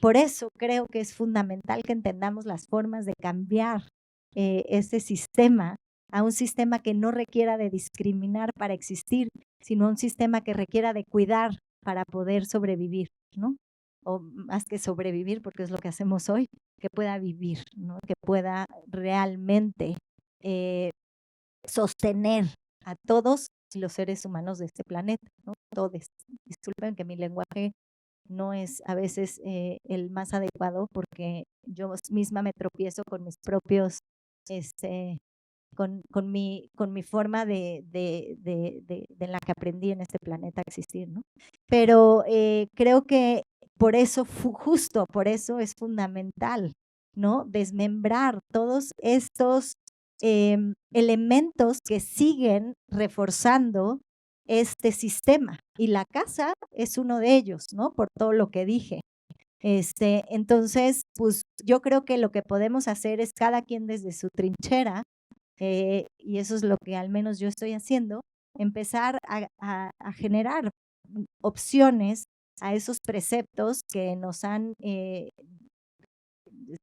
Por eso creo que es fundamental que entendamos las formas de cambiar este sistema a un sistema que no requiera de discriminar para existir, sino un sistema que requiera de cuidar para poder sobrevivir, ¿no? O más que sobrevivir, porque es lo que hacemos hoy, que pueda vivir, ¿no? Que pueda realmente sostener a todos los seres humanos de este planeta, ¿no? Todos. Disculpen que mi lenguaje no es a veces el más adecuado porque yo misma me tropiezo con mis propios, con mi forma de la que aprendí en este planeta a existir, ¿no? Pero creo que por eso, justo por eso es fundamental, ¿no? Desmembrar todos estos elementos que siguen reforzando este sistema. Y la casa es uno de ellos, ¿no? Por todo lo que dije. Entonces, pues yo creo que lo que podemos hacer es cada quien desde su trinchera, y eso es lo que al menos yo estoy haciendo, empezar a generar opciones a esos preceptos que nos han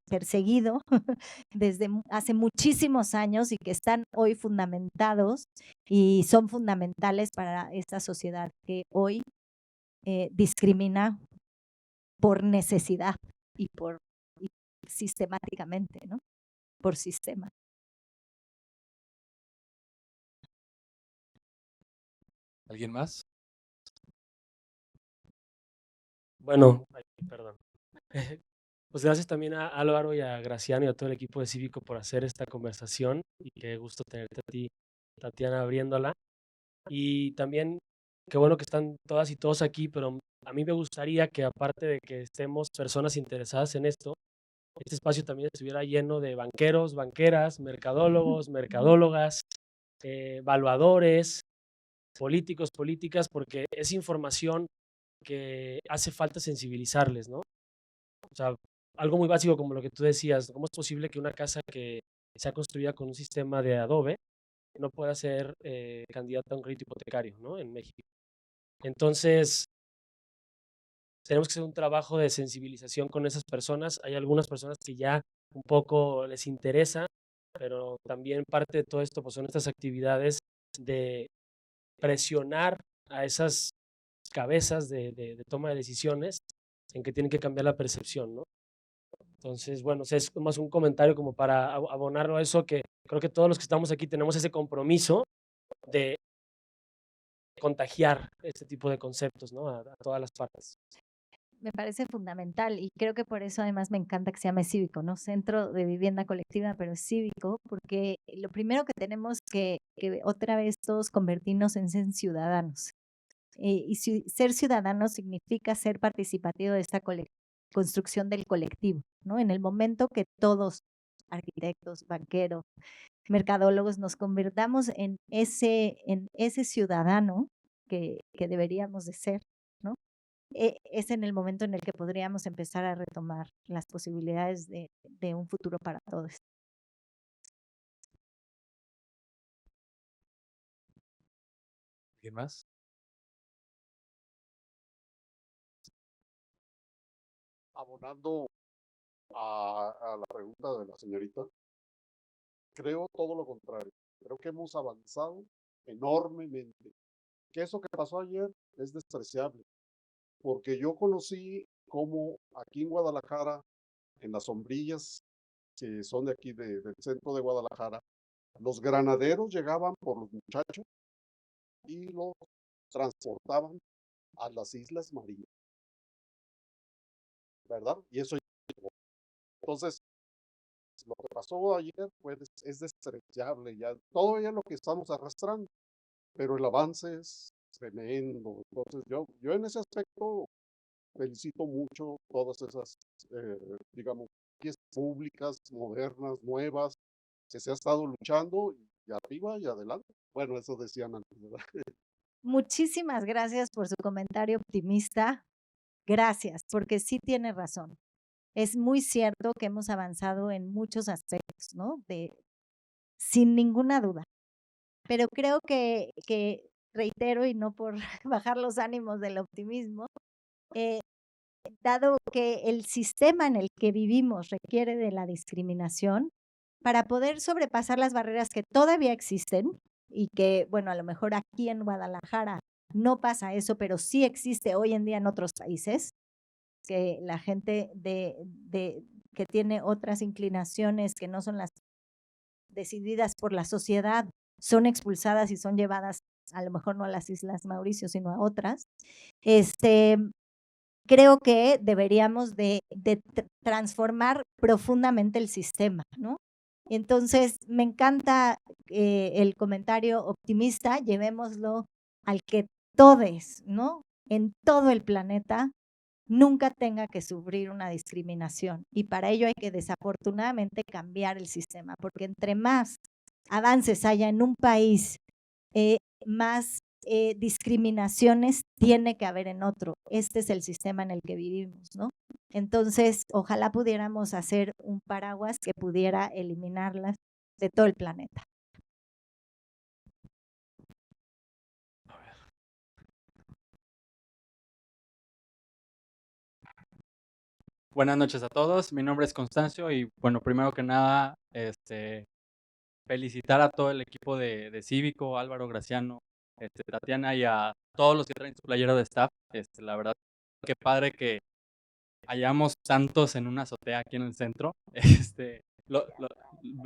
perseguido desde hace muchísimos años y que están hoy fundamentados y son fundamentales para esta sociedad que hoy discrimina por necesidad y sistemáticamente, ¿no? Por sistema. ¿Alguien más? Bueno, perdón. Pues gracias también a Álvaro y a Graciano y a todo el equipo de Cívico por hacer esta conversación y qué gusto tenerte a ti, Tatiana, abriéndola. Y también qué bueno que están todas y todos aquí, pero a mí me gustaría que aparte de que estemos personas interesadas en esto, este espacio también estuviera lleno de banqueros, banqueras, mercadólogos, mercadólogas, evaluadores, políticos, políticas, porque es información que hace falta sensibilizarles, ¿no? O sea, algo muy básico como lo que tú decías, ¿cómo es posible que una casa que sea construida con un sistema de adobe no pueda ser candidata a un crédito hipotecario, ¿no? En México. Entonces, tenemos que hacer un trabajo de sensibilización con esas personas. Hay algunas personas que ya un poco les interesa, pero también parte de todo esto pues, son estas actividades de presionar a esas cabezas de toma de decisiones en que tienen que cambiar la percepción, ¿no? Entonces, bueno, es más un comentario como para abonarlo a eso, que creo que todos los que estamos aquí tenemos ese compromiso de contagiar este tipo de conceptos, ¿no? A todas las partes. me parece fundamental y creo que por eso además me encanta que se llame cívico, ¿no? Centro de Vivienda Colectiva, pero es cívico, porque lo primero que tenemos que otra vez todos convertirnos en ciudadanos. Ser ciudadano significa ser participativo de esta construcción del colectivo, ¿no? En el momento que todos, arquitectos, banqueros, mercadólogos, nos convertamos en ese ciudadano que deberíamos de ser, ¿no? Es en el momento en el que podríamos empezar a retomar las posibilidades de un futuro para todos. ¿Alguien más? Abonando a la pregunta de la señorita, creo todo lo contrario. Creo que hemos avanzado enormemente. Que eso que pasó ayer es despreciable, porque yo conocí cómo aquí en Guadalajara, en las sombrillas que son de aquí del centro de Guadalajara, los granaderos llegaban por los muchachos y los transportaban a las Islas Marinas, ¿verdad? Y eso, entonces, lo que pasó ayer es despreciable, ya todo ya lo que estamos arrastrando, pero el avance es tremendo. Entonces, yo en ese aspecto felicito mucho todas esas, digamos, vías públicas, modernas, nuevas, que se ha estado luchando y arriba y adelante. Bueno, eso decían antes, ¿verdad? Muchísimas gracias por su comentario optimista. Gracias, porque sí tiene razón. Es muy cierto que hemos avanzado en muchos aspectos, ¿no? Sin ninguna duda. Pero creo que reitero, y no por bajar los ánimos del optimismo, dado que el sistema en el que vivimos requiere de la discriminación, para poder sobrepasar las barreras que todavía existen y que, bueno, a lo mejor aquí en Guadalajara no pasa eso, pero sí existe hoy en día en otros países, que la gente que tiene otras inclinaciones que no son las decididas por la sociedad, son expulsadas y son llevadas a lo mejor no a las Islas Mauricio, sino a otras. Creo que deberíamos de transformar profundamente el sistema, ¿no? Entonces, me encanta el comentario optimista, llevémoslo al que todos, ¿no? En todo el planeta nunca tenga que sufrir una discriminación. Y para ello hay que desafortunadamente cambiar el sistema, porque entre más avances haya en un país, más discriminaciones tiene que haber en otro. Este es el sistema en el que vivimos, ¿no? Entonces, ojalá pudiéramos hacer un paraguas que pudiera eliminarlas de todo el planeta. Buenas noches a todos, mi nombre es Constancio y bueno, primero que nada, felicitar a todo el equipo de Cívico, Álvaro, Graciano, Tatiana y a todos los que traen su playera de staff. La verdad, qué padre que hayamos tantos en una azotea aquí en el centro.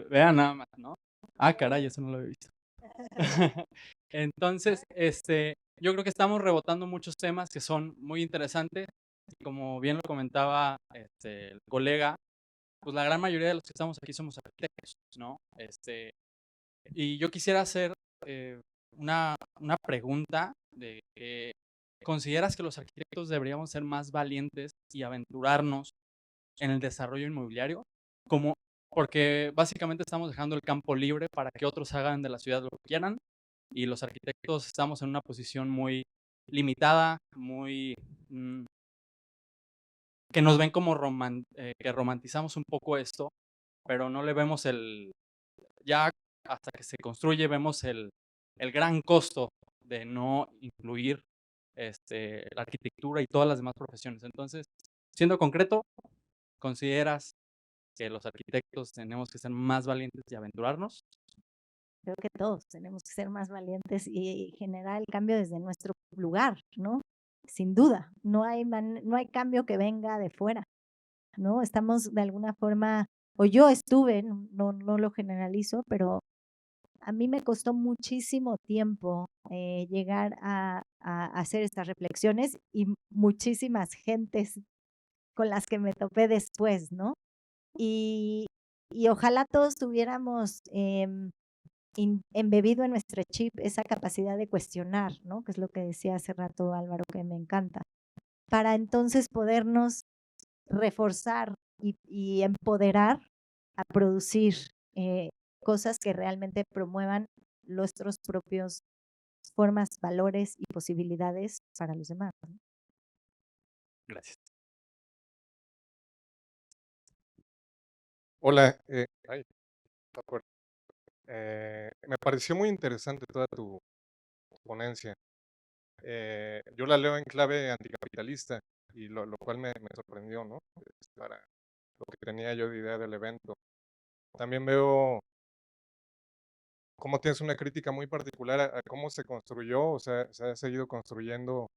Vean nada más, ¿no? Ah, caray, eso no lo había visto. Entonces, yo creo que estamos rebotando muchos temas que son muy interesantes. Como bien lo comentaba el colega, pues la gran mayoría de los que estamos aquí somos arquitectos, ¿no? Y yo quisiera hacer una pregunta de que ¿consideras que los arquitectos deberíamos ser más valientes y aventurarnos en el desarrollo inmobiliario? Porque básicamente estamos dejando el campo libre para que otros hagan de la ciudad lo que quieran y los arquitectos estamos en una posición muy limitada, muy que nos ven como que romantizamos un poco esto, pero no le vemos ya hasta que se construye vemos el gran costo de no incluir la arquitectura y todas las demás profesiones. Entonces, siendo concreto, ¿consideras que los arquitectos tenemos que ser más valientes y aventurarnos? Creo que todos tenemos que ser más valientes y generar el cambio desde nuestro lugar, ¿no? Sin duda, no hay cambio que venga de fuera, ¿no? Estamos de alguna forma, o yo estuve, no lo generalizo, pero a mí me costó muchísimo tiempo llegar a hacer estas reflexiones y muchísimas gentes con las que me topé después, ¿no? Y, y ojalá todos tuviéramos embebido en nuestro chip esa capacidad de cuestionar, ¿no? Que es lo que decía hace rato Álvaro, que me encanta, para entonces podernos reforzar y empoderar a producir cosas que realmente promuevan nuestros propios formas, valores y posibilidades para los demás, ¿no? Gracias. Hola, está fuerte. Me pareció muy interesante toda tu ponencia. Yo la leo en clave anticapitalista y lo cual me sorprendió, ¿no? Para lo que tenía yo de idea del evento. También veo cómo tienes una crítica muy particular a cómo se construyó, o sea, se ha seguido construyendo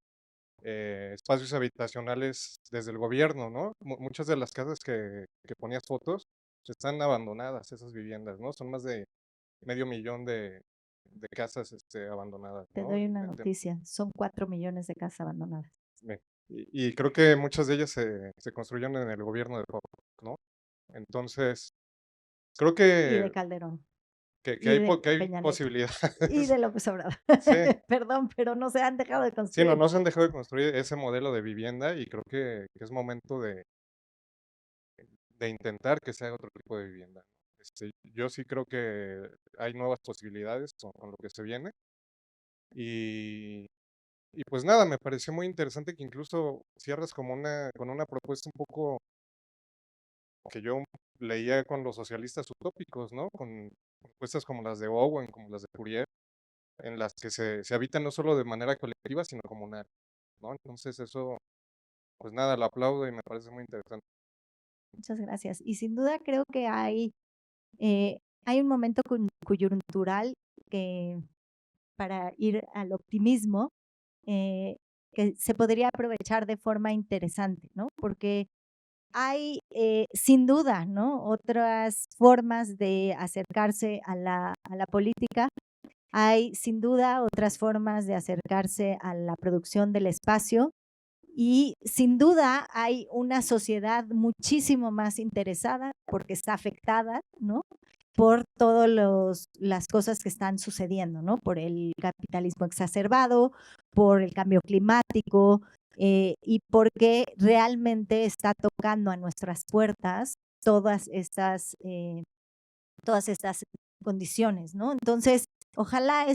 espacios habitacionales desde el gobierno, ¿no? Muchas de las casas que ponías fotos están abandonadas, esas viviendas, ¿no? Son más de 500,000 de casas abandonadas, Te ¿no? doy una noticia, son 4 millones de casas abandonadas. Bien. Y creo que muchas de ellas se construyeron en el gobierno de Fox, ¿no? Entonces, creo Y de que, Calderón, que, que y hay, de que hay Peña Nieto, y posibilidades. de López Obrador. Sí, Perdón, pero no se han dejado de sí, construir. no se han dejado de construir ese modelo de vivienda y creo que es momento de intentar que se haga otro tipo de vivienda. Yo sí creo que hay nuevas posibilidades con lo que se viene. Y pues nada, me pareció muy interesante que incluso cierras como con una propuesta un poco que yo leía con los socialistas utópicos, ¿no? Con propuestas como las de Owen, como las de Fourier, en las que se habitan no solo de manera colectiva, sino comunal, ¿no? Entonces eso, pues nada, lo aplaudo y me parece muy interesante. Muchas gracias. Y sin duda creo que hay un momento coyuntural que para ir al optimismo eh, que se podría aprovechar de forma interesante, ¿no? Porque hay sin duda, ¿no? Otras formas de acercarse a la política. Hay sin duda otras formas de acercarse a la producción del espacio y sin duda hay una sociedad muchísimo más interesada porque está afectada, ¿no? Por todas las cosas que están sucediendo, ¿no? Por el capitalismo exacerbado, por el cambio climático y porque realmente está tocando a nuestras puertas todas estas condiciones, ¿no? Entonces, ojalá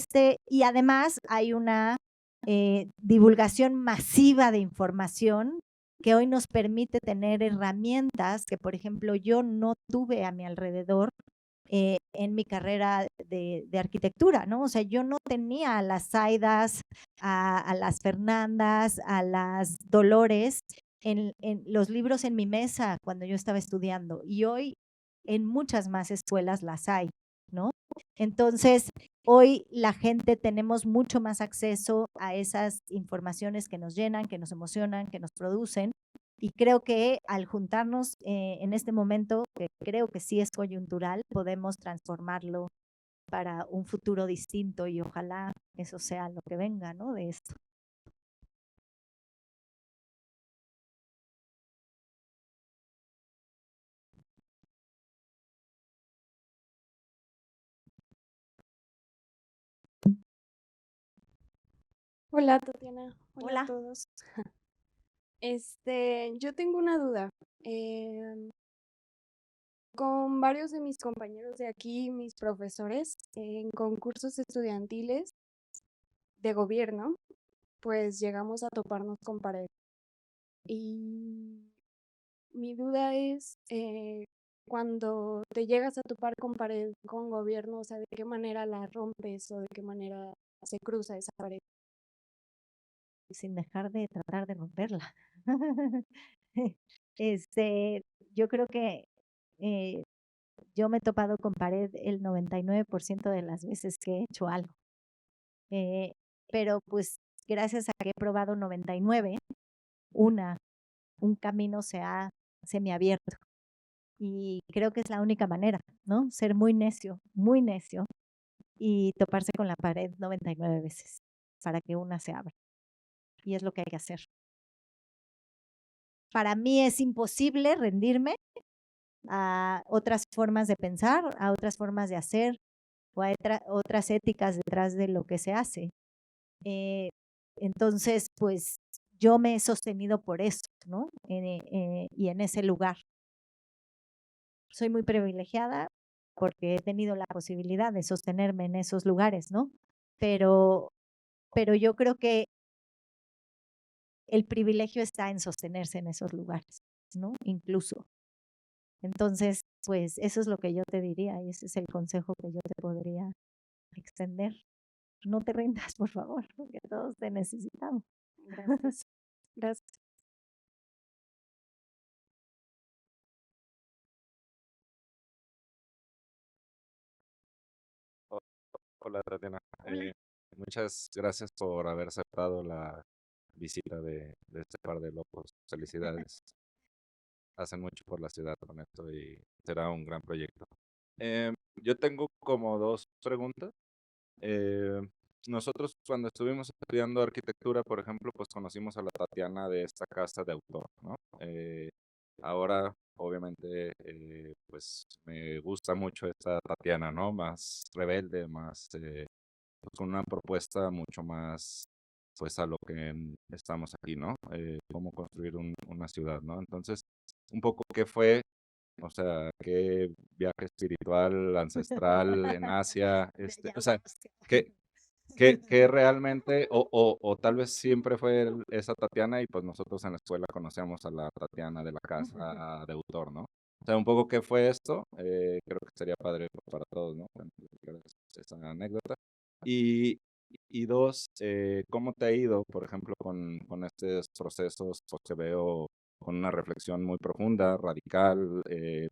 y además hay una divulgación masiva de información que hoy nos permite tener herramientas que, por ejemplo, yo no tuve a mi alrededor en mi carrera de arquitectura, ¿no? O sea, yo no tenía a las Zaidas, a las Fernandas, a las Dolores en los libros en mi mesa cuando yo estaba estudiando y hoy en muchas más escuelas las hay, ¿no? Entonces, hoy la gente tenemos mucho más acceso a esas informaciones que nos llenan, que nos emocionan, que nos producen. Y creo que al juntarnos en este momento, que creo que sí es coyuntural, podemos transformarlo para un futuro distinto y ojalá eso sea lo que venga, ¿no? De esto. Hola, Tatiana. Hola Hola. a todos. Yo tengo una duda. Con varios de mis compañeros de aquí, mis profesores, en concursos estudiantiles de gobierno, pues llegamos a toparnos con pared. Y mi duda es, cuando te llegas a topar con pared con gobierno, o sea, ¿de qué manera la rompes o de qué manera se cruza esa pared? Sin dejar de tratar de romperla. Yo creo que yo me he topado con pared el 99% de las veces que he hecho algo. Pero pues gracias a que he probado 99, un camino se me ha abierto. Y creo que es la única manera, ¿no? Ser muy necio y toparse con la pared 99 veces para que una se abra. Y es lo que hay que hacer. Para mí es imposible rendirme a otras formas de pensar, a otras formas de hacer o a otras éticas detrás de lo que se hace. Entonces, pues yo me he sostenido por eso, ¿no? Y en ese lugar. Soy muy privilegiada porque he tenido la posibilidad de sostenerme en esos lugares, ¿no? Pero yo creo que el privilegio está en sostenerse en esos lugares, ¿no? Incluso. Entonces, pues eso es lo que yo te diría y ese es el consejo que yo te podría extender. No te rindas, por favor, porque todos te necesitamos. Gracias. Gracias. Hola, Tatiana. Hola. Muchas gracias por haber aceptado la visita de este par de locos. Felicidades. Hacen mucho por la ciudad con esto y será un gran proyecto. Yo tengo como dos preguntas. Eh, Nosotros cuando estuvimos estudiando arquitectura, por ejemplo, pues conocimos a la Tatiana de esta casa de autor, ¿no? Ahora, obviamente, pues me gusta mucho esta Tatiana, ¿no? Más rebelde, más pues, con una propuesta mucho más, pues a lo que estamos aquí, ¿no? Cómo construir una ciudad, ¿no? Entonces, un poco qué fue, o sea, qué viaje espiritual, ancestral en Asia, o sea, qué, que realmente, o tal vez siempre fue esa Tatiana y pues nosotros en la escuela conocíamos a la Tatiana de la casa de autor, ¿no? O sea, un poco qué fue esto, creo que sería padre para todos, ¿no? Esa anécdota. Y, y dos, ¿cómo te ha ido, por ejemplo, con estos procesos? Pues te veo con una reflexión muy profunda, radical,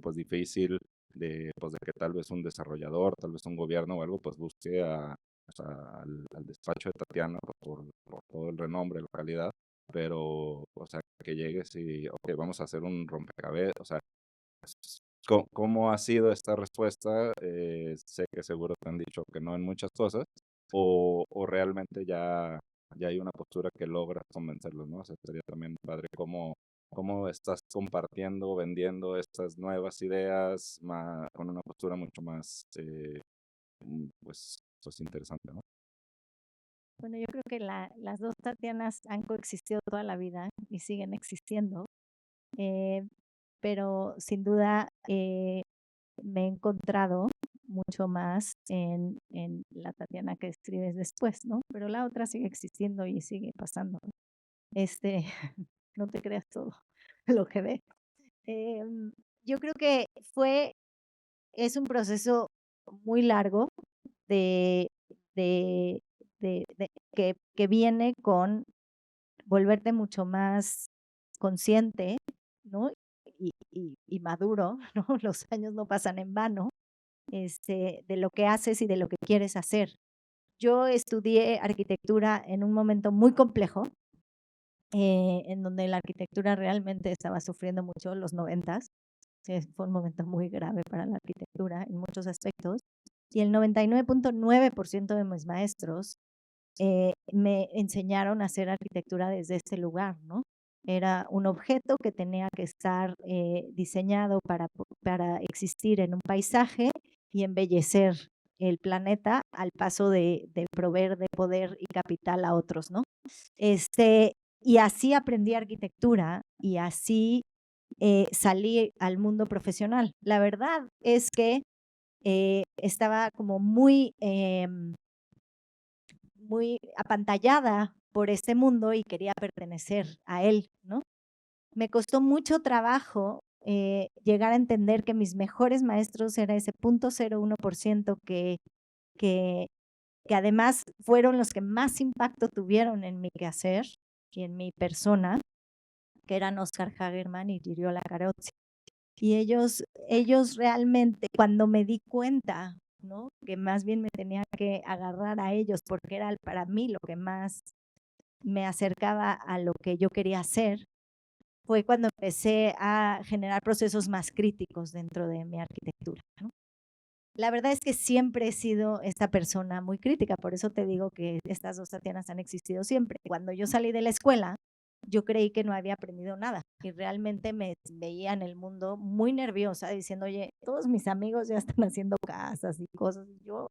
pues difícil, pues de que tal vez un desarrollador, tal vez un gobierno o algo, pues busque o sea, al despacho de Tatiana por todo el renombre, la calidad, pero, o sea, que llegues y, ok, vamos a hacer un rompecabezas, o sea, ¿cómo ha sido esta respuesta? Sé que seguro te han dicho que no en muchas cosas, o realmente ya hay una postura que logras convencerlos, ¿no? O sea, sería también padre cómo estás compartiendo, vendiendo estas nuevas ideas con una postura mucho más, pues interesante, ¿no? Bueno, yo creo que las dos Tatianas han coexistido toda la vida y siguen existiendo, pero sin duda me he encontrado mucho más en la Tatiana que escribes después, ¿no? Pero la otra sigue existiendo y sigue pasando. No te creas todo lo que ves. Yo creo que es un proceso muy largo de, de, que viene con volverte mucho más consciente, ¿no? Y maduro, ¿no? Los años no pasan en vano, de lo que haces y de lo que quieres hacer. Yo estudié arquitectura en un momento muy complejo, en donde la arquitectura realmente estaba sufriendo mucho, los 90s. Fue un momento muy grave para la arquitectura en muchos aspectos. Y el 99.9% de mis maestros me enseñaron a hacer arquitectura desde ese lugar, ¿no? Era un objeto que tenía que estar diseñado para existir en un paisaje y embellecer el planeta al paso de proveer de poder y capital a otros, ¿no? Y así aprendí arquitectura y así salí al mundo profesional. La verdad es que estaba como muy apantallada por este mundo y quería pertenecer a él, ¿no? Me costó mucho trabajo llegar a entender que mis mejores maestros era ese 0.01% que además fueron los que más impacto tuvieron en mi quehacer y en mi persona, que eran Oscar Hagerman y Giriola Carozzi. Y ellos realmente, cuando me di cuenta, ¿no? Que más bien me tenía que agarrar a ellos porque era para mí lo que más me acercaba a lo que yo quería hacer, fue cuando empecé a generar procesos más críticos dentro de mi arquitectura, ¿no? La verdad es que siempre he sido esta persona muy crítica, por eso te digo que estas dos Tatianas han existido siempre. Cuando yo salí de la escuela, yo creí que no había aprendido nada y realmente me veía en el mundo muy nerviosa diciendo, oye, todos mis amigos ya están haciendo casas y cosas, y yo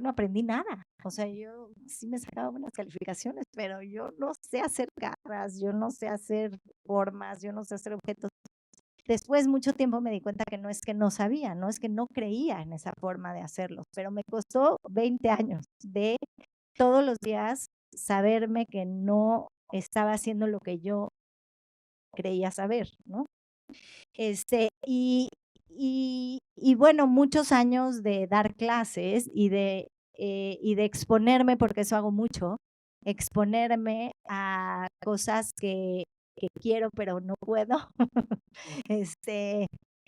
no aprendí nada. O sea, yo sí me sacaba buenas calificaciones, pero yo no sé hacer garras, yo no sé hacer formas, yo no sé hacer objetos. Después, mucho tiempo me di cuenta que no es que no sabía, no es que no creía en esa forma de hacerlo, pero me costó 20 años de todos los días saberme que no estaba haciendo lo que yo creía saber, ¿no? Y bueno, muchos años de dar clases y de exponerme, porque eso hago mucho, exponerme a cosas que quiero pero no puedo,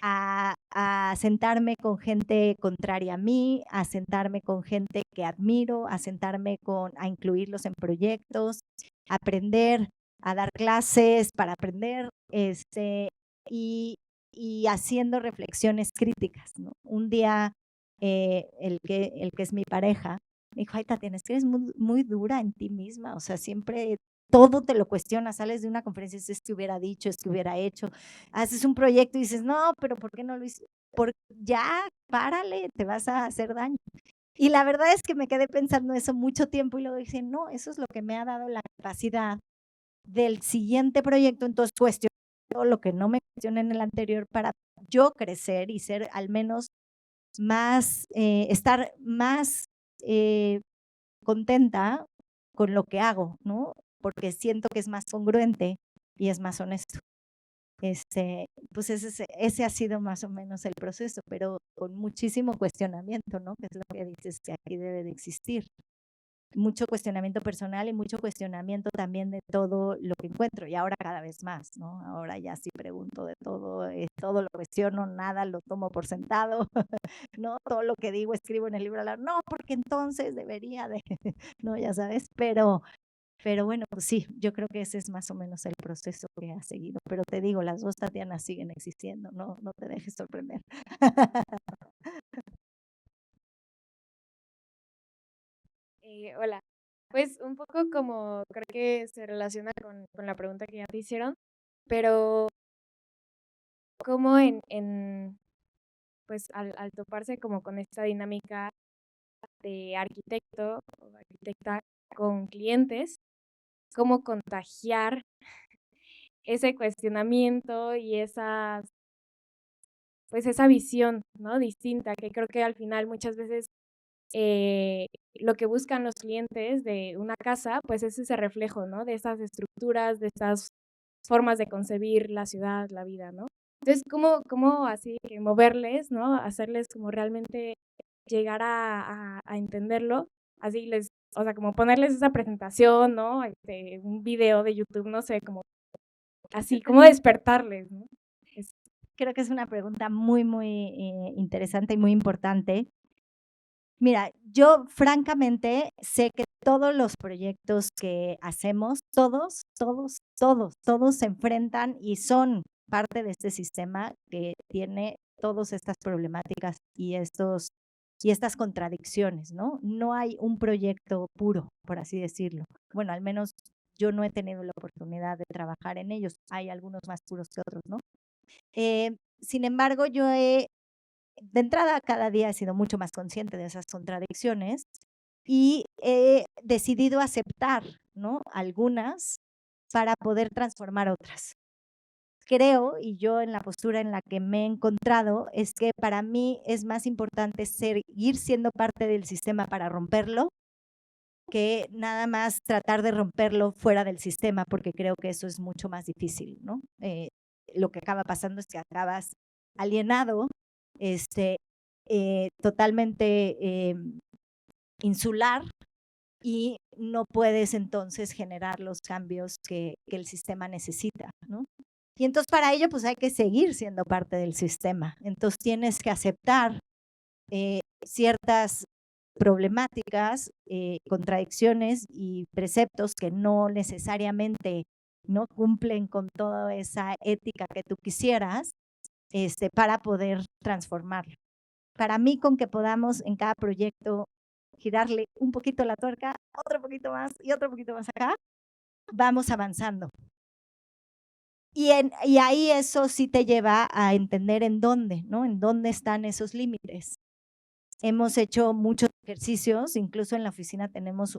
a sentarme con gente contraria a mí, a sentarme con gente que admiro, a a incluirlos en proyectos, aprender, a dar clases para aprender, y, y haciendo reflexiones críticas, ¿no? Un día el que es mi pareja me dijo, ay Tatiana, es que eres muy dura en ti misma, o sea, siempre todo te lo cuestionas, sales de una conferencia y dices, es que hubiera dicho, es que hubiera hecho, haces un proyecto y dices, no, pero ¿por qué no lo hice? Ya, párale, te vas a hacer daño. Y la verdad es que me quedé pensando eso mucho tiempo y luego dije, no, eso es lo que me ha dado la capacidad del siguiente proyecto, entonces cuestionar todo lo que no me cuestioné en el anterior para yo crecer y ser al menos más, estar más contenta con lo que hago, ¿no? Porque siento que es más congruente y es más honesto. Pues ese ha sido más o menos el proceso, pero con muchísimo cuestionamiento, ¿no? Que es lo que dices que aquí debe de existir. Mucho cuestionamiento personal y mucho cuestionamiento también de todo lo que encuentro y ahora cada vez más, ¿no? Ahora ya sí pregunto de todo, todo lo cuestiono, nada lo tomo por sentado, ¿no? Todo lo que digo, escribo en el libro, no, porque entonces debería de, no, ya sabes, pero bueno, pues sí, yo creo que ese es más o menos el proceso que ha seguido, pero te digo, las dos Tatianas siguen existiendo, no te dejes sorprender. Hola, pues un poco como creo que se relaciona con la pregunta que ya te hicieron, pero como pues al toparse como con esta dinámica de arquitecto o arquitecta con clientes, cómo contagiar ese cuestionamiento y pues esa visión, ¿no? Distinta, que creo que al final muchas veces lo que buscan los clientes de una casa, pues es ese reflejo, ¿no? De estas estructuras, de estas formas de concebir la ciudad, la vida, ¿no? Entonces, ¿cómo así que moverles, ¿no? Hacerles como realmente llegar a entenderlo, así o sea, como ponerles esa presentación, ¿no? Un video de YouTube, no sé, como así, ¿cómo despertarles, ¿no? Creo que es una pregunta muy interesante y muy importante. Mira, yo francamente sé que todos los proyectos que hacemos, todos se enfrentan y son parte de este sistema que tiene todas estas problemáticas y estas contradicciones, ¿no? No hay un proyecto puro, por así decirlo. Bueno, al menos yo no he tenido la oportunidad de trabajar en ellos. Hay algunos más puros que otros, ¿no? Sin embargo, de entrada, cada día he sido mucho más consciente de esas contradicciones y he decidido aceptar, ¿no? Algunas para poder transformar otras. Creo, y yo en la postura en la que me he encontrado, es que para mí es más importante seguir siendo parte del sistema para romperlo que nada más tratar de romperlo fuera del sistema, porque creo que eso es mucho más difícil, ¿no? Lo que acaba pasando es que acabas alienado, totalmente insular y no puedes entonces generar los cambios que el sistema necesita, ¿no? Y entonces para ello pues hay que seguir siendo parte del sistema. Entonces tienes que aceptar ciertas problemáticas, contradicciones y preceptos que no necesariamente no cumplen con toda esa ética que tú quisieras, para poder transformarlo. para mí con que podamos en cada proyecto girarle un poquito la tuerca, otro poquito más y otro poquito más acá, vamos avanzando. Y ahí eso sí te lleva a entender en dónde, ¿no? En dónde están esos límites. Hemos hecho muchos ejercicios, incluso en la oficina tenemos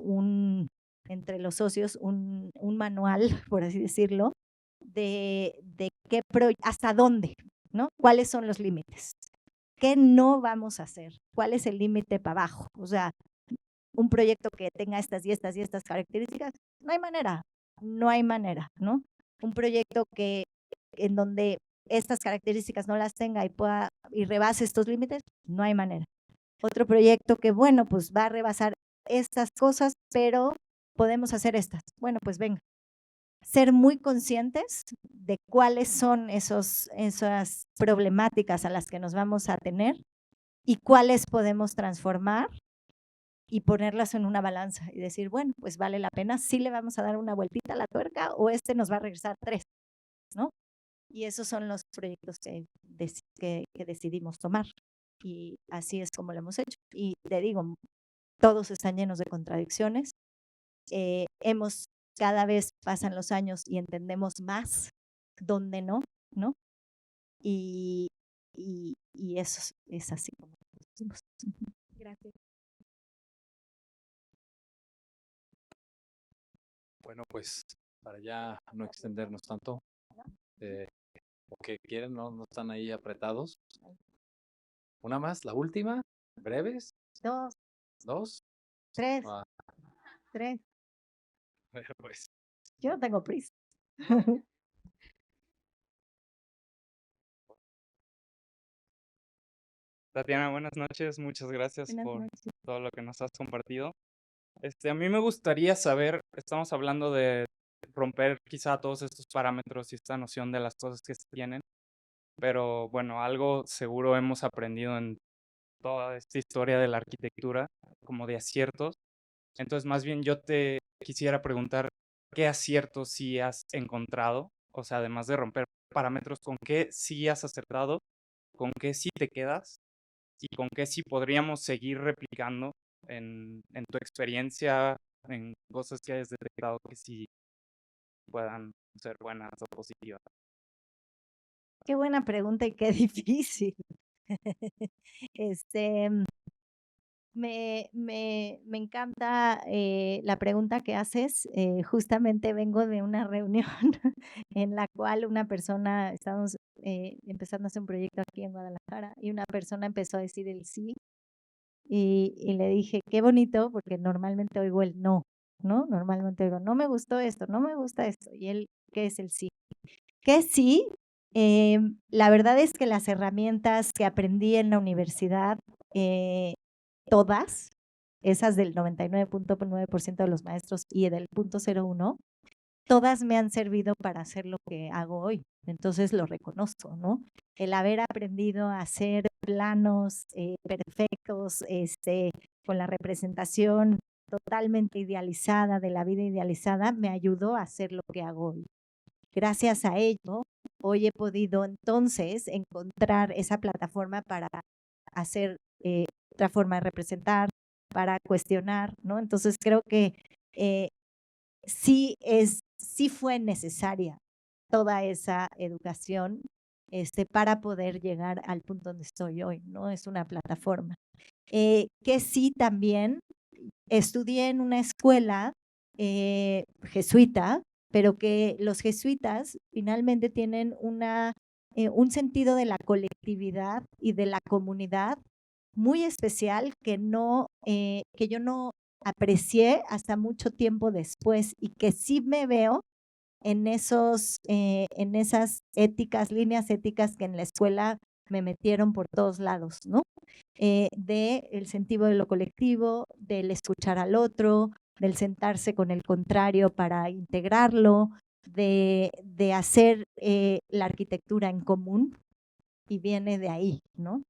entre los socios, un manual, por así decirlo, de hasta dónde, ¿no? ¿Cuáles son los límites? ¿Qué no vamos a hacer? ¿Cuál es el límite para abajo? O sea, un proyecto que tenga estas y estas y estas características, no hay manera, ¿no? Un proyecto en donde estas características no las tenga y rebase estos límites, no hay manera. Otro proyecto que, bueno, pues va a rebasar estas cosas, pero podemos hacer estas. Bueno, pues venga. Ser muy conscientes de cuáles son esas problemáticas a las que nos vamos a tener y cuáles podemos transformar y ponerlas en una balanza y decir, bueno, pues vale la pena, sí le vamos a dar una vueltita a la tuerca o nos va a regresar 3, ¿no? Y esos son los proyectos que decidimos tomar. Y así es como lo hemos hecho. Y te digo, todos están llenos de contradicciones. Cada vez pasan los años y entendemos más dónde no, ¿no? Y eso es así como lo decimos. Gracias. Bueno, pues para ya no extendernos tanto, o que quieren, no están ahí apretados. Una más, la última, breves. 2, 2. 3, Ah, 3. pues. Yo no tengo prisa. Tatiana, buenas noches. Muchas gracias Buenas por noches. todo lo que nos has compartido. A mí me gustaría saber, estamos hablando de romper quizá todos estos parámetros y esta noción de las cosas que se tienen, pero bueno, algo seguro hemos aprendido en toda esta historia de la arquitectura, como de aciertos. Entonces, más bien yo te quisiera preguntar, ¿qué aciertos sí has encontrado? O sea, además de romper parámetros, ¿con qué sí has acertado? ¿Con qué sí te quedas? ¿Y con qué sí podríamos seguir replicando en tu experiencia, en cosas que hayas detectado que sí puedan ser buenas o positivas? Qué buena pregunta y qué difícil. Me encanta la pregunta que haces. Justamente vengo de una reunión en la cual estábamos empezando a hacer un proyecto aquí en Guadalajara y una persona empezó a decir el sí y le dije, qué bonito, porque normalmente oigo el no, ¿no? Normalmente oigo, no me gustó esto, no me gusta esto. Y él, ¿qué es el sí? Que sí, la verdad es que las herramientas que aprendí en la universidad, todas, esas del 99.9% de los maestros y del 0.01, todas me han servido para hacer lo que hago hoy. Entonces lo reconozco, ¿no? El haber aprendido a hacer planos perfectos, con la representación totalmente idealizada de la vida idealizada, me ayudó a hacer lo que hago hoy. Gracias a ello, hoy he podido entonces encontrar esa plataforma para hacer otra forma de representar, para cuestionar, ¿no? Entonces creo que sí fue necesaria toda esa educación para poder llegar al punto donde estoy hoy, ¿no? Es una plataforma. Que sí también estudié en una escuela jesuita, pero que los jesuitas finalmente tienen un sentido de la colectividad y de la comunidad muy especial que yo no aprecié hasta mucho tiempo después y que sí me veo en esas líneas éticas que en la escuela me metieron por todos lados, ¿no? Del sentido de lo colectivo, del escuchar al otro, del sentarse con el contrario para integrarlo, de hacer la arquitectura en común, y viene de ahí, ¿no?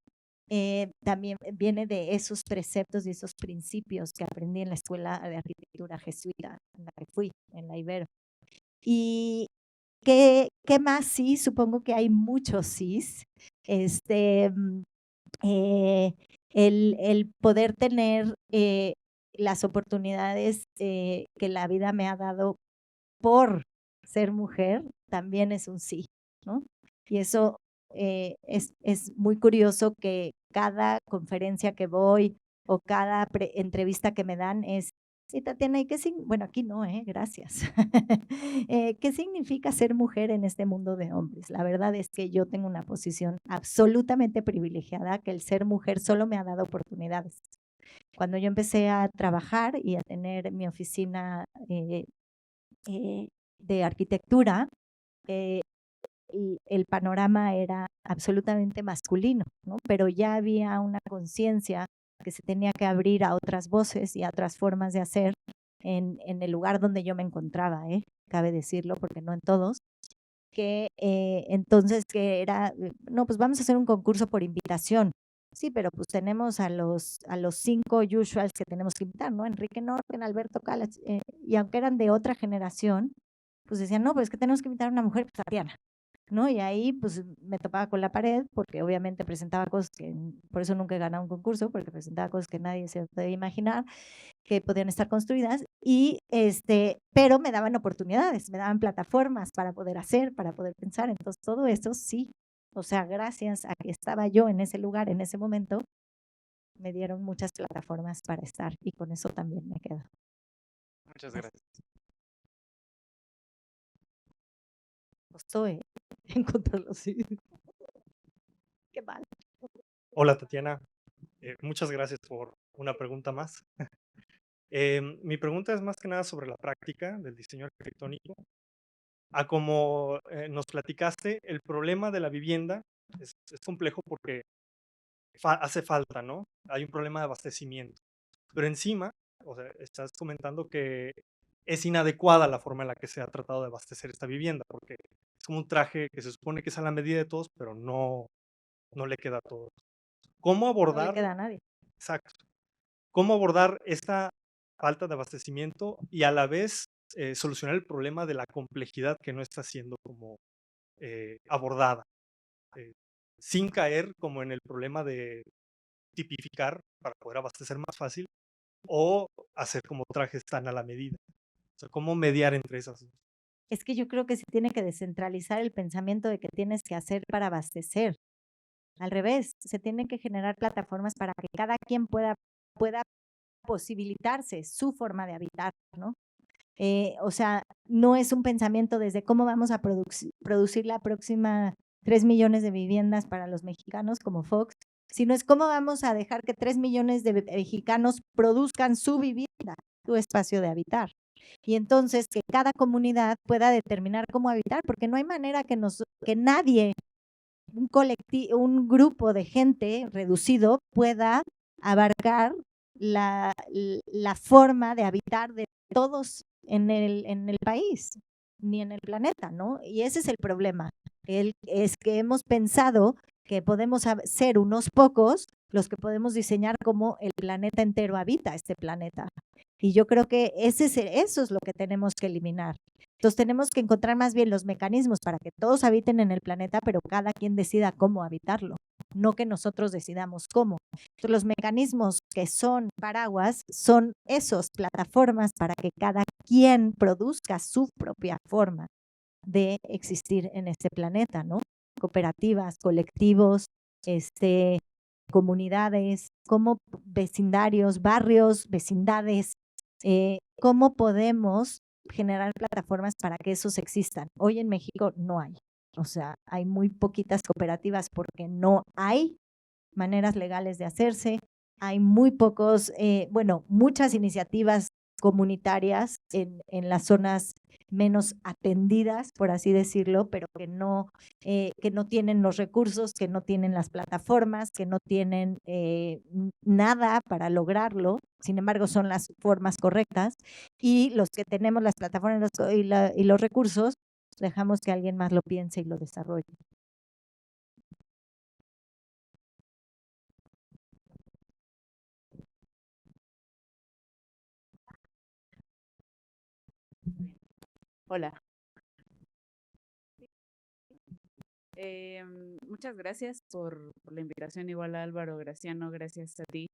También viene de esos preceptos y esos principios que aprendí en la escuela de arquitectura jesuita, en la que fui, en la Ibero. ¿Y qué más? Sí, supongo que hay muchos sís. el poder tener las oportunidades que la vida me ha dado por ser mujer, también es un sí, ¿no? Y eso es muy curioso que cada conferencia que voy o cada entrevista que me dan es, sí, Tatiana, ¿y qué bueno, aquí no, gracias. ¿Qué significa ser mujer en este mundo de hombres? La verdad es que yo tengo una posición absolutamente privilegiada, que el ser mujer solo me ha dado oportunidades. Cuando yo empecé a trabajar y a tener mi oficina de arquitectura, y el panorama era absolutamente masculino, ¿no? Pero ya había una conciencia que se tenía que abrir a otras voces y a otras formas de hacer en el lugar donde yo me encontraba, cabe decirlo, porque no en todos, que entonces que era, no, pues vamos a hacer un concurso por invitación. Sí, pero pues tenemos a los 5 usuals que tenemos que invitar, ¿no? Enrique Norten, Alberto Calas, y aunque eran de otra generación, pues decían, no, pues es que tenemos que invitar a una mujer, pues Tatiana, ¿no? Y ahí pues me topaba con la pared, porque obviamente presentaba cosas que, por eso nunca he ganado un concurso, porque presentaba cosas que nadie se puede imaginar, que podían estar construidas, y pero me daban oportunidades, me daban plataformas para poder hacer, para poder pensar. Entonces todo eso sí, o sea, gracias a que estaba yo en ese lugar, en ese momento, me dieron muchas plataformas para estar, y con eso también me quedo. Muchas gracias. Costó encontrarlo así. Qué mal. Hola Tatiana, muchas gracias por una pregunta más. Mi pregunta es más que nada sobre la práctica del diseño arquitectónico. Como nos platicaste, el problema de la vivienda es complejo porque hace falta, ¿no? Hay un problema de abastecimiento. Pero encima, o sea, estás comentando que es inadecuada la forma en la que se ha tratado de abastecer esta vivienda, porque es como un traje que se supone que es a la medida de todos, pero no le queda a todos. ¿Cómo No le abordar? queda a nadie. Exacto. ¿Cómo abordar esta falta de abastecimiento y a la vez solucionar el problema de la complejidad que no está siendo como abordada? Sin caer como en el problema de tipificar para poder abastecer más fácil o hacer como trajes tan a la medida. O sea, ¿cómo mediar entre esas dos? Es que yo creo que se tiene que descentralizar el pensamiento de que tienes que hacer para abastecer. Al revés, se tienen que generar plataformas para que cada quien pueda posibilitarse su forma de habitar, ¿no? O sea, no es un pensamiento desde cómo vamos a producir la próxima 3 millones de viviendas para los mexicanos como Fox, sino es cómo vamos a dejar que 3 millones de mexicanos produzcan su vivienda, su espacio de habitar. Y entonces que cada comunidad pueda determinar cómo habitar, porque no hay manera que nadie, un grupo de gente reducido pueda abarcar la forma de habitar de todos en el país, ni en el planeta, ¿no? Y ese es el problema. Es que hemos pensado que podemos ser unos pocos los que podemos diseñar cómo el planeta entero habita este planeta. Y yo creo que eso es lo que tenemos que eliminar. Entonces tenemos que encontrar más bien los mecanismos para que todos habiten en el planeta, pero cada quien decida cómo habitarlo, no que nosotros decidamos cómo. Entonces, los mecanismos que son paraguas son esos, plataformas para que cada quien produzca su propia forma de existir en este planeta, ¿no? Cooperativas, colectivos, comunidades, como vecindarios, barrios, vecindades, cómo podemos generar plataformas para que esos existan. Hoy en México no hay, o sea, hay muy poquitas cooperativas porque no hay maneras legales de hacerse, hay muy pocos, muchas iniciativas comunitarias en las zonas menos atendidas, por así decirlo, pero que no tienen los recursos, que no tienen las plataformas, que no tienen nada para lograrlo. Sin embargo, son las formas correctas, y los que tenemos las plataformas y los recursos, dejamos que alguien más lo piense y lo desarrolle. Hola. Muchas gracias por la invitación, igual a Álvaro, Graciano, gracias a ti.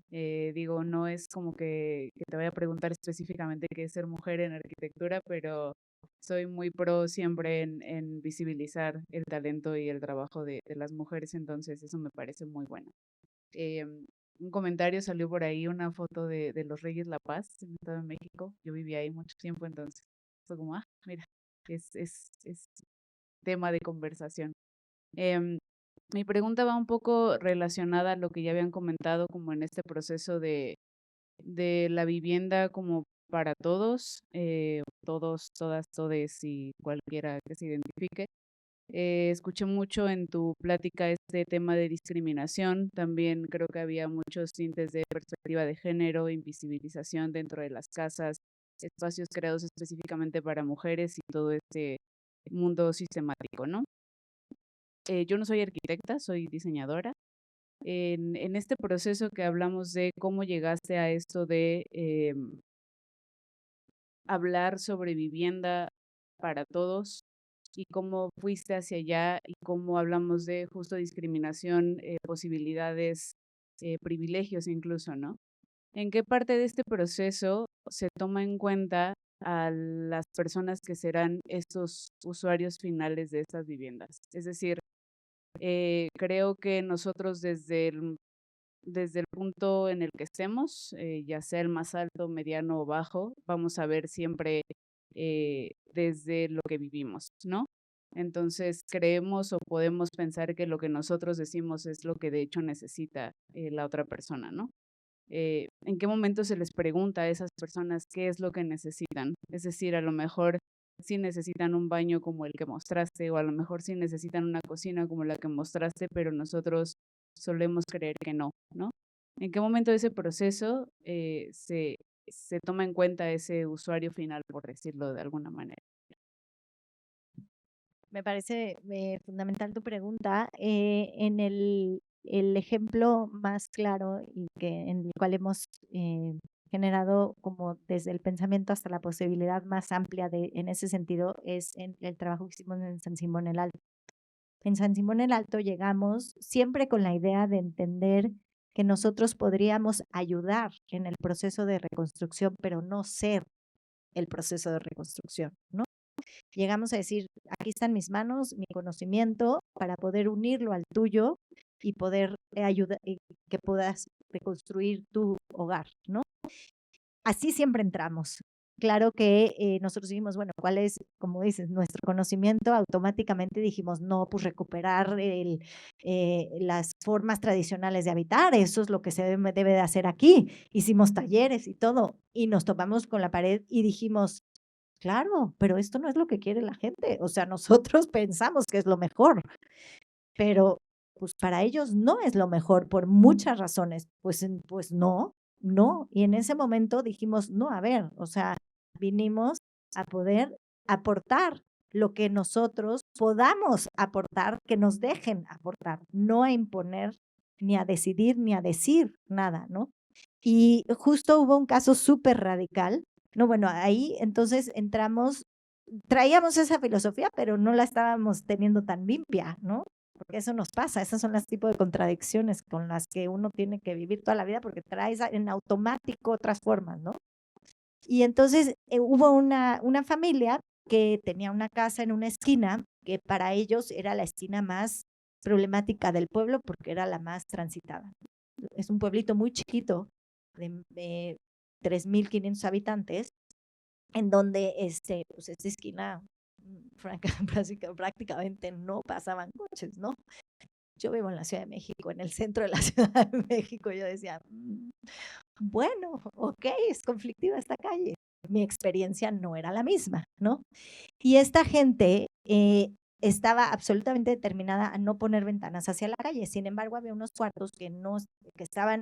Digo, no es como que te vaya a preguntar específicamente qué es ser mujer en arquitectura, pero soy muy pro siempre en visibilizar el talento y el trabajo de las mujeres, entonces eso me parece muy bueno. Un comentario salió por ahí, una foto de los Reyes La Paz en el Estado de México. Yo viví ahí mucho tiempo, entonces fue como, mira, es tema de conversación. Em, Mi pregunta va un poco relacionada a lo que ya habían comentado, como en este proceso de la vivienda como para todos, todos, todas, todes y cualquiera que se identifique. Escuché mucho en tu plática este tema de discriminación, también creo que había muchos tintes de perspectiva de género, invisibilización dentro de las casas, espacios creados específicamente para mujeres y todo este mundo sistemático, ¿no? Yo no soy arquitecta, soy diseñadora. En este proceso que hablamos de cómo llegaste a esto de hablar sobre vivienda para todos y cómo fuiste hacia allá y cómo hablamos de justo discriminación, posibilidades, privilegios incluso, ¿no? ¿En qué parte de este proceso se toma en cuenta a las personas que serán estos usuarios finales de estas viviendas? Es decir, creo que nosotros desde el punto en el que estemos, ya sea el más alto, mediano o bajo, vamos a ver siempre desde lo que vivimos, ¿no? Entonces, creemos o podemos pensar que lo que nosotros decimos es lo que de hecho necesita la otra persona, ¿no? ¿En qué momento se les pregunta a esas personas qué es lo que necesitan? Es decir, a lo mejor sí necesitan un baño como el que mostraste, o a lo mejor sí necesitan una cocina como la que mostraste, pero nosotros solemos creer que no, ¿no? ¿En qué momento de ese proceso se toma en cuenta ese usuario final, por decirlo de alguna manera? Me parece fundamental tu pregunta. En el ejemplo más claro y en el cual hemos generado como desde el pensamiento hasta la posibilidad más amplia en ese sentido es en el trabajo que hicimos en San Simón el Alto. En San Simón el Alto llegamos siempre con la idea de entender que nosotros podríamos ayudar en el proceso de reconstrucción, pero no ser el proceso de reconstrucción, ¿no? Llegamos a decir, aquí están mis manos, mi conocimiento, para poder unirlo al tuyo y poder ayudar, que puedas reconstruir tu hogar, ¿no? Así siempre entramos. Claro que nosotros dijimos, bueno, ¿cuál es, como dices, nuestro conocimiento? Automáticamente dijimos, no, pues recuperar las formas tradicionales de habitar, eso es lo que se debe de hacer aquí. Hicimos talleres y todo, y nos topamos con la pared y dijimos, claro, pero esto no es lo que quiere la gente. O sea, nosotros pensamos que es lo mejor, pero pues para ellos no es lo mejor por muchas razones. Pues no. Y en ese momento dijimos, no, a ver, o sea, vinimos a poder aportar lo que nosotros podamos aportar, que nos dejen aportar, no a imponer, ni a decidir, ni a decir nada, ¿no? Y justo hubo un caso súper radical. No, bueno, ahí entonces entramos, traíamos esa filosofía, pero no la estábamos teniendo tan limpia, ¿no? Porque eso nos pasa, esas son las tipos de contradicciones con las que uno tiene que vivir toda la vida porque traes en automático otras formas, ¿no? Y entonces hubo una familia que tenía una casa en una esquina que para ellos era la esquina más problemática del pueblo porque era la más transitada. Es un pueblito muy chiquito de 3.500 habitantes, en donde pues esta esquina prácticamente no pasaban coches, ¿no? Yo vivo en la Ciudad de México, en el centro de la Ciudad de México, yo decía, bueno, ok, es conflictiva esta calle. Mi experiencia no era la misma, ¿no? Y esta gente estaba absolutamente determinada a no poner ventanas hacia la calle. Sin embargo, había unos cuartos que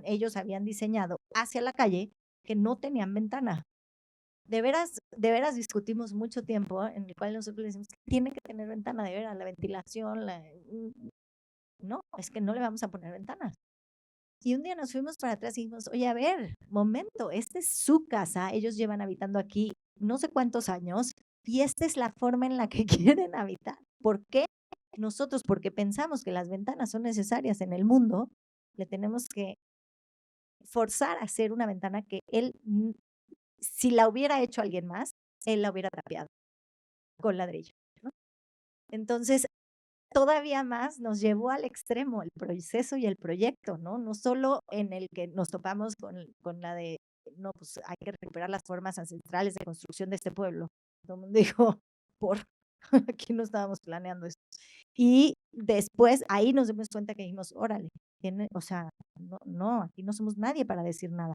ellos habían diseñado hacia la calle que no tenían ventana. De veras discutimos mucho tiempo en el cual nosotros le decimos que tiene que tener ventana, de veras, la ventilación, no, es que no le vamos a poner ventanas. Y un día nos fuimos para atrás y dijimos, oye, a ver, momento, esta es su casa, ellos llevan habitando aquí no sé cuántos años y esta es la forma en la que quieren habitar. ¿Por qué nosotros, porque pensamos que las ventanas son necesarias en el mundo, le tenemos que forzar a hacer una ventana que él, si la hubiera hecho alguien más, él la hubiera tapiado con ladrillo, ¿no? Entonces, todavía más nos llevó al extremo el proceso y el proyecto, ¿no? No solo en el que nos topamos con la de, no, pues hay que recuperar las formas ancestrales de construcción de este pueblo. Todo el mundo dijo, por, aquí no estábamos planeando esto. Y después ahí nos dimos cuenta que dijimos, órale, o sea, no, aquí no somos nadie para decir nada.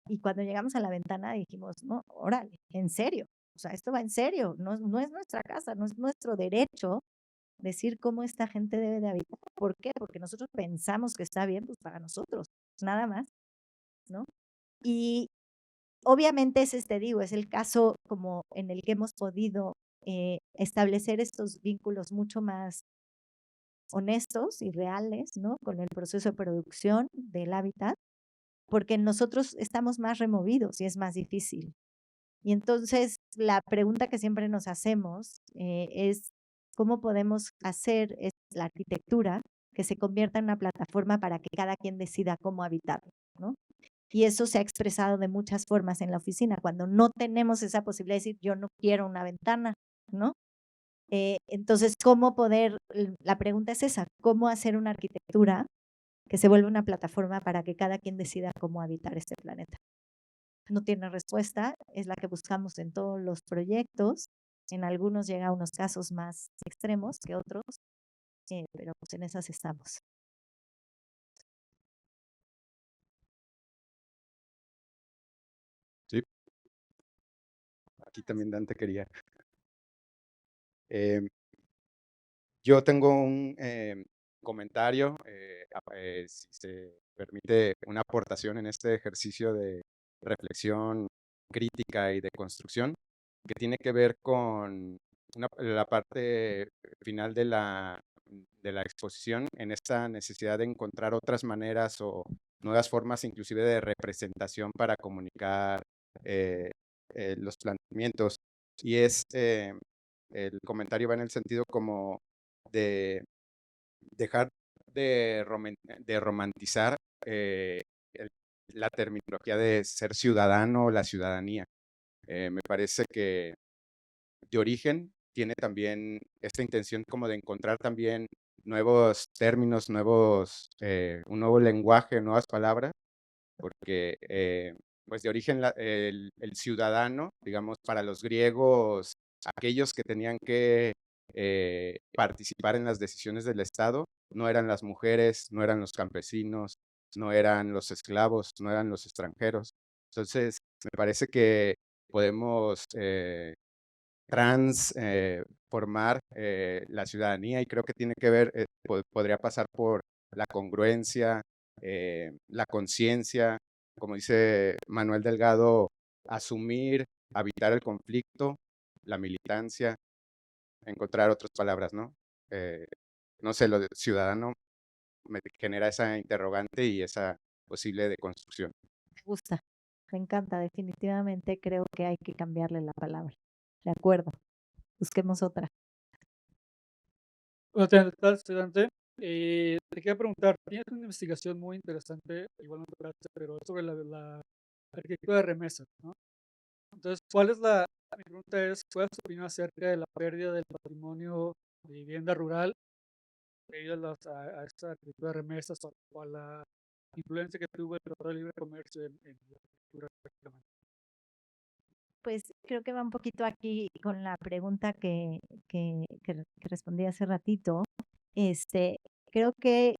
Y cuando llegamos a la ventana dijimos, no, órale, en serio, o sea, esto va en serio, no es nuestra casa, no es nuestro derecho decir cómo esta gente debe de habitar. ¿Por qué? Porque nosotros pensamos que está bien, pues para nosotros, nada más, ¿no? Y obviamente ese, te digo, es el caso como en el que hemos podido establecer estos vínculos mucho más honestos y reales, ¿no? Con el proceso de producción del hábitat, porque nosotros estamos más removidos y es más difícil. Y entonces la pregunta que siempre nos hacemos es cómo podemos hacer la arquitectura que se convierta en una plataforma para que cada quien decida cómo habitarlo, ¿no? Y eso se ha expresado de muchas formas en la oficina, cuando no tenemos esa posibilidad de decir, yo no quiero una ventana, ¿no? Entonces, ¿cómo poder? La pregunta es esa, ¿cómo hacer una arquitectura que se vuelva una plataforma para que cada quien decida cómo habitar este planeta? No tiene respuesta, es la que buscamos en todos los proyectos. En algunos llega a unos casos más extremos que otros, pero pues en esas estamos. Sí, aquí también Dante quería. Yo tengo un comentario, si se permite una aportación en este ejercicio de reflexión crítica y de construcción, que tiene que ver con la parte final de la exposición, en esta necesidad de encontrar otras maneras o nuevas formas inclusive de representación para comunicar los planteamientos. Y el comentario va en el sentido como de dejar de romantizar la terminología de ser ciudadano o la ciudadanía. Me parece que de origen tiene también esta intención como de encontrar también nuevos términos, un nuevo lenguaje, nuevas palabras, porque pues de origen el ciudadano, digamos, para los griegos, aquellos que tenían que participar en las decisiones del Estado, no eran las mujeres, no eran los campesinos, no eran los esclavos, no eran los extranjeros. Entonces, me parece que podemos transformar la ciudadanía y creo que tiene que ver, podría pasar por la congruencia, la conciencia, como dice Manuel Delgado, asumir, habitar el conflicto, la militancia, encontrar otras palabras, ¿no? No sé, lo de ciudadano me genera esa interrogante y esa posible deconstrucción. Me gusta, me encanta, definitivamente creo que hay que cambiarle la palabra. De acuerdo, busquemos otra. Hola, ¿qué tal, estudiante? Te quería preguntar, tienes una investigación muy interesante, igual no tocaste, pero es sobre la arquitectura de remesas, ¿no? Entonces, mi pregunta es, ¿cuál es tu opinión acerca de la pérdida del patrimonio de vivienda rural debido a esta arquitectura de remesas o a la influencia que tuvo el Tratado de Libre Comercio en la arquitectura prácticamente? Pues creo que va un poquito aquí con la pregunta que respondí hace ratito. Creo que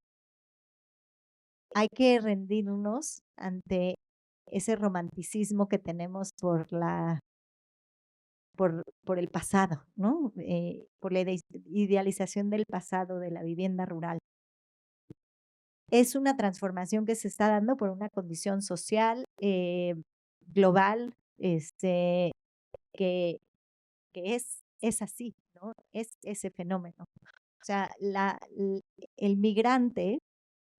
hay que rendirnos ante ese romanticismo que tenemos por el pasado, ¿no? Por la idealización del pasado de la vivienda rural. Es una transformación que se está dando por una condición social global, que es así, ¿no? Es ese fenómeno. O sea, el migrante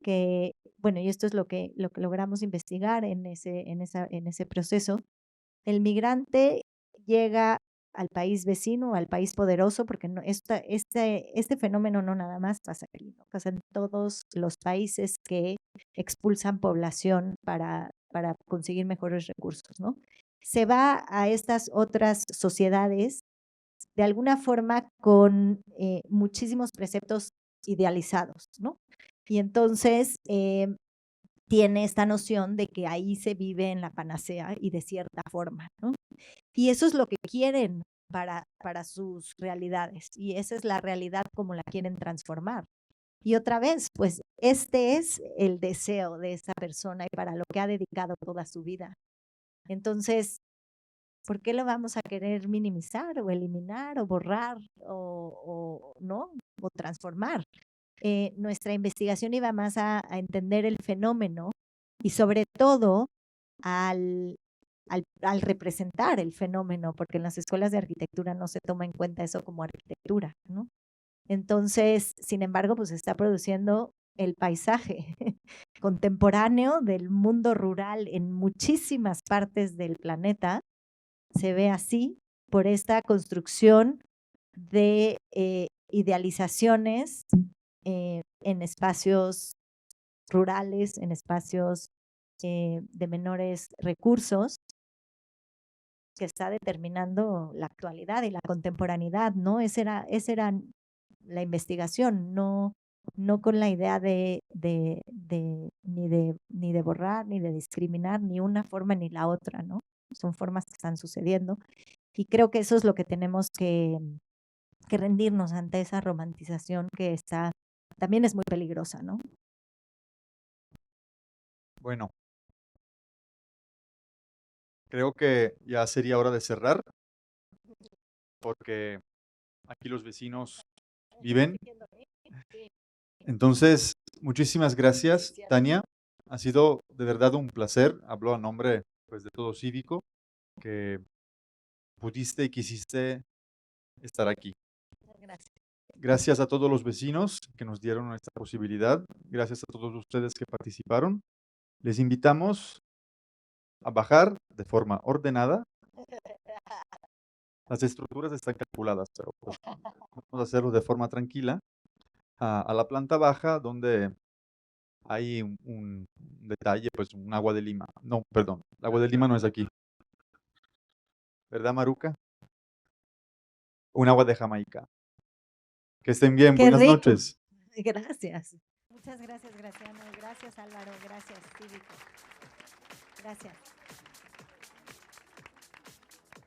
que, bueno, y esto es lo que logramos investigar en ese proceso, el migrante llega al país vecino, al país poderoso, porque no, este fenómeno no nada más pasa aquí, ¿no? Pasa en todos los países que expulsan población para conseguir mejores recursos, ¿no? Se va a estas otras sociedades de alguna forma con muchísimos preceptos idealizados, ¿no? Y entonces tiene esta noción de que ahí se vive en la panacea y de cierta forma, ¿no? Y eso es lo que quieren para sus realidades, y esa es la realidad como la quieren transformar. Y otra vez, pues este es el deseo de esa persona y para lo que ha dedicado toda su vida. Entonces, ¿por qué lo vamos a querer minimizar o eliminar o borrar o no? O transformar. Nuestra investigación iba más a entender el fenómeno y sobre todo al representar el fenómeno, porque en las escuelas de arquitectura no se toma en cuenta eso como arquitectura, ¿no? Entonces, sin embargo, pues se está produciendo el paisaje contemporáneo del mundo rural en muchísimas partes del planeta. Se ve así por esta construcción de idealizaciones en espacios rurales, en espacios de menores recursos, que está determinando la actualidad y la contemporaneidad, ¿no? Esa era la investigación, no con la idea ni de borrar, ni de discriminar, ni una forma ni la otra, ¿no? Son formas que están sucediendo. Y creo que eso es lo que tenemos que rendirnos ante esa romantización que también es muy peligrosa, ¿no? Bueno, creo que ya sería hora de cerrar, porque aquí los vecinos viven. Entonces, muchísimas gracias, Tania. Ha sido de verdad un placer. Hablo a nombre, pues, de todo Cívico, que pudiste y quisiste estar aquí. Gracias. Gracias a todos los vecinos que nos dieron esta posibilidad. Gracias a todos ustedes que participaron. Les invitamos a bajar de forma ordenada. Las estructuras están calculadas, pero pues, vamos a hacerlo de forma tranquila. A la planta baja, donde hay un detalle, pues un agua de Lima. No, perdón, el agua de Lima no es aquí. ¿Verdad, Maruca? Un agua de Jamaica. Que estén bien. ¡Qué Buenas rico! noches. Gracias. Muchas gracias, Graciano. Gracias, Álvaro. Gracias, Cívico. Gracias.